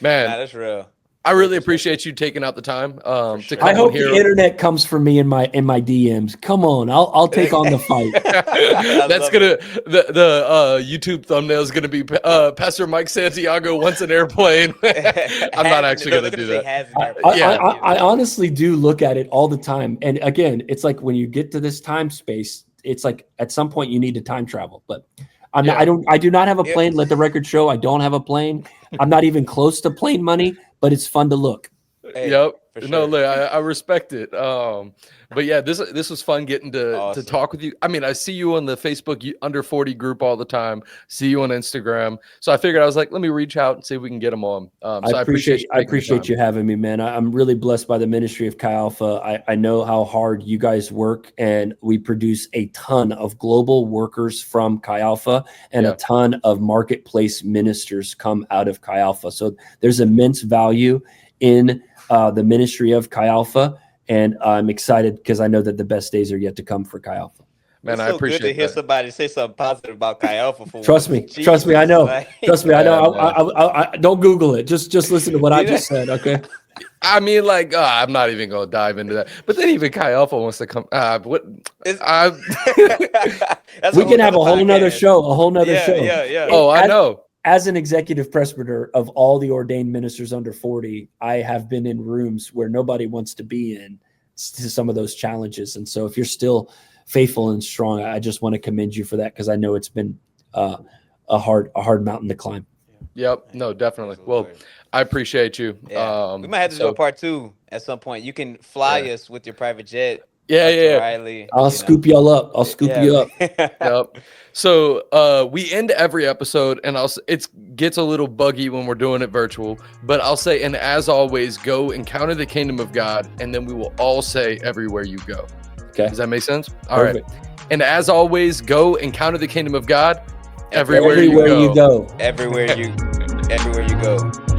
man. Nah, that's real. I really appreciate you taking out the time to come I hope here. The internet comes for me in my DMs. Come on, I'll take on the fight. That's gonna the YouTube thumbnail is gonna be Pastor Mike Santiago wants an airplane. I'm not actually gonna do that. I honestly do look at it all the time, and again, it's like when you get to this time space, it's like at some point you need to time travel, but. I do not have a plane. Let the record show I don't have a plane. I'm not even close to plane money, but it's fun to look. Hey, yep. For sure. No, look, I respect it. But yeah, this was fun getting to talk with you. I mean, I see you on the Facebook under 40 group all the time. See you on Instagram. So I figured I was like, let me reach out and see if we can get them on. So I appreciate you having me, man. I'm really blessed by the ministry of Chi Alpha. I know how hard you guys work, and we produce a ton of global workers from Chi Alpha, and a ton of marketplace ministers come out of Chi Alpha. So there's immense value in the ministry of Chi Alpha, and I'm excited because I know that the best days are yet to come for Chi Alpha. Man, it's I so appreciate good to hear that. somebody say something positive about Chi Alpha. For Trust me, I know. Trust me, I know. I don't Google it. Just listen to what I just said. Okay. I mean, like, I'm not even gonna dive into that. But then even Chi Alpha wants to come. We can have a whole nother show. A whole nother show. Yeah. Oh, I know. As an executive presbyter of all the ordained ministers under 40, I have been in rooms where nobody wants to be in to some of those challenges. And so if you're still faithful and strong, I just want to commend you for that, because I know it's been a hard mountain to climb. Yep. No, definitely. Well, I appreciate you. Yeah. We might have to do a part 2 at some point. You can fly us with your private jet. Yeah. Riley, I'll scoop y'all up. I'll scoop you up. Yep. So we end every episode, and it gets a little buggy when we're doing it virtual, but I'll say, and as always, go encounter the kingdom of God, and then we will all say, everywhere you go. Okay. Does that make sense? All Perfect. right. And as always, go encounter the kingdom of God everywhere you go. Everywhere you go.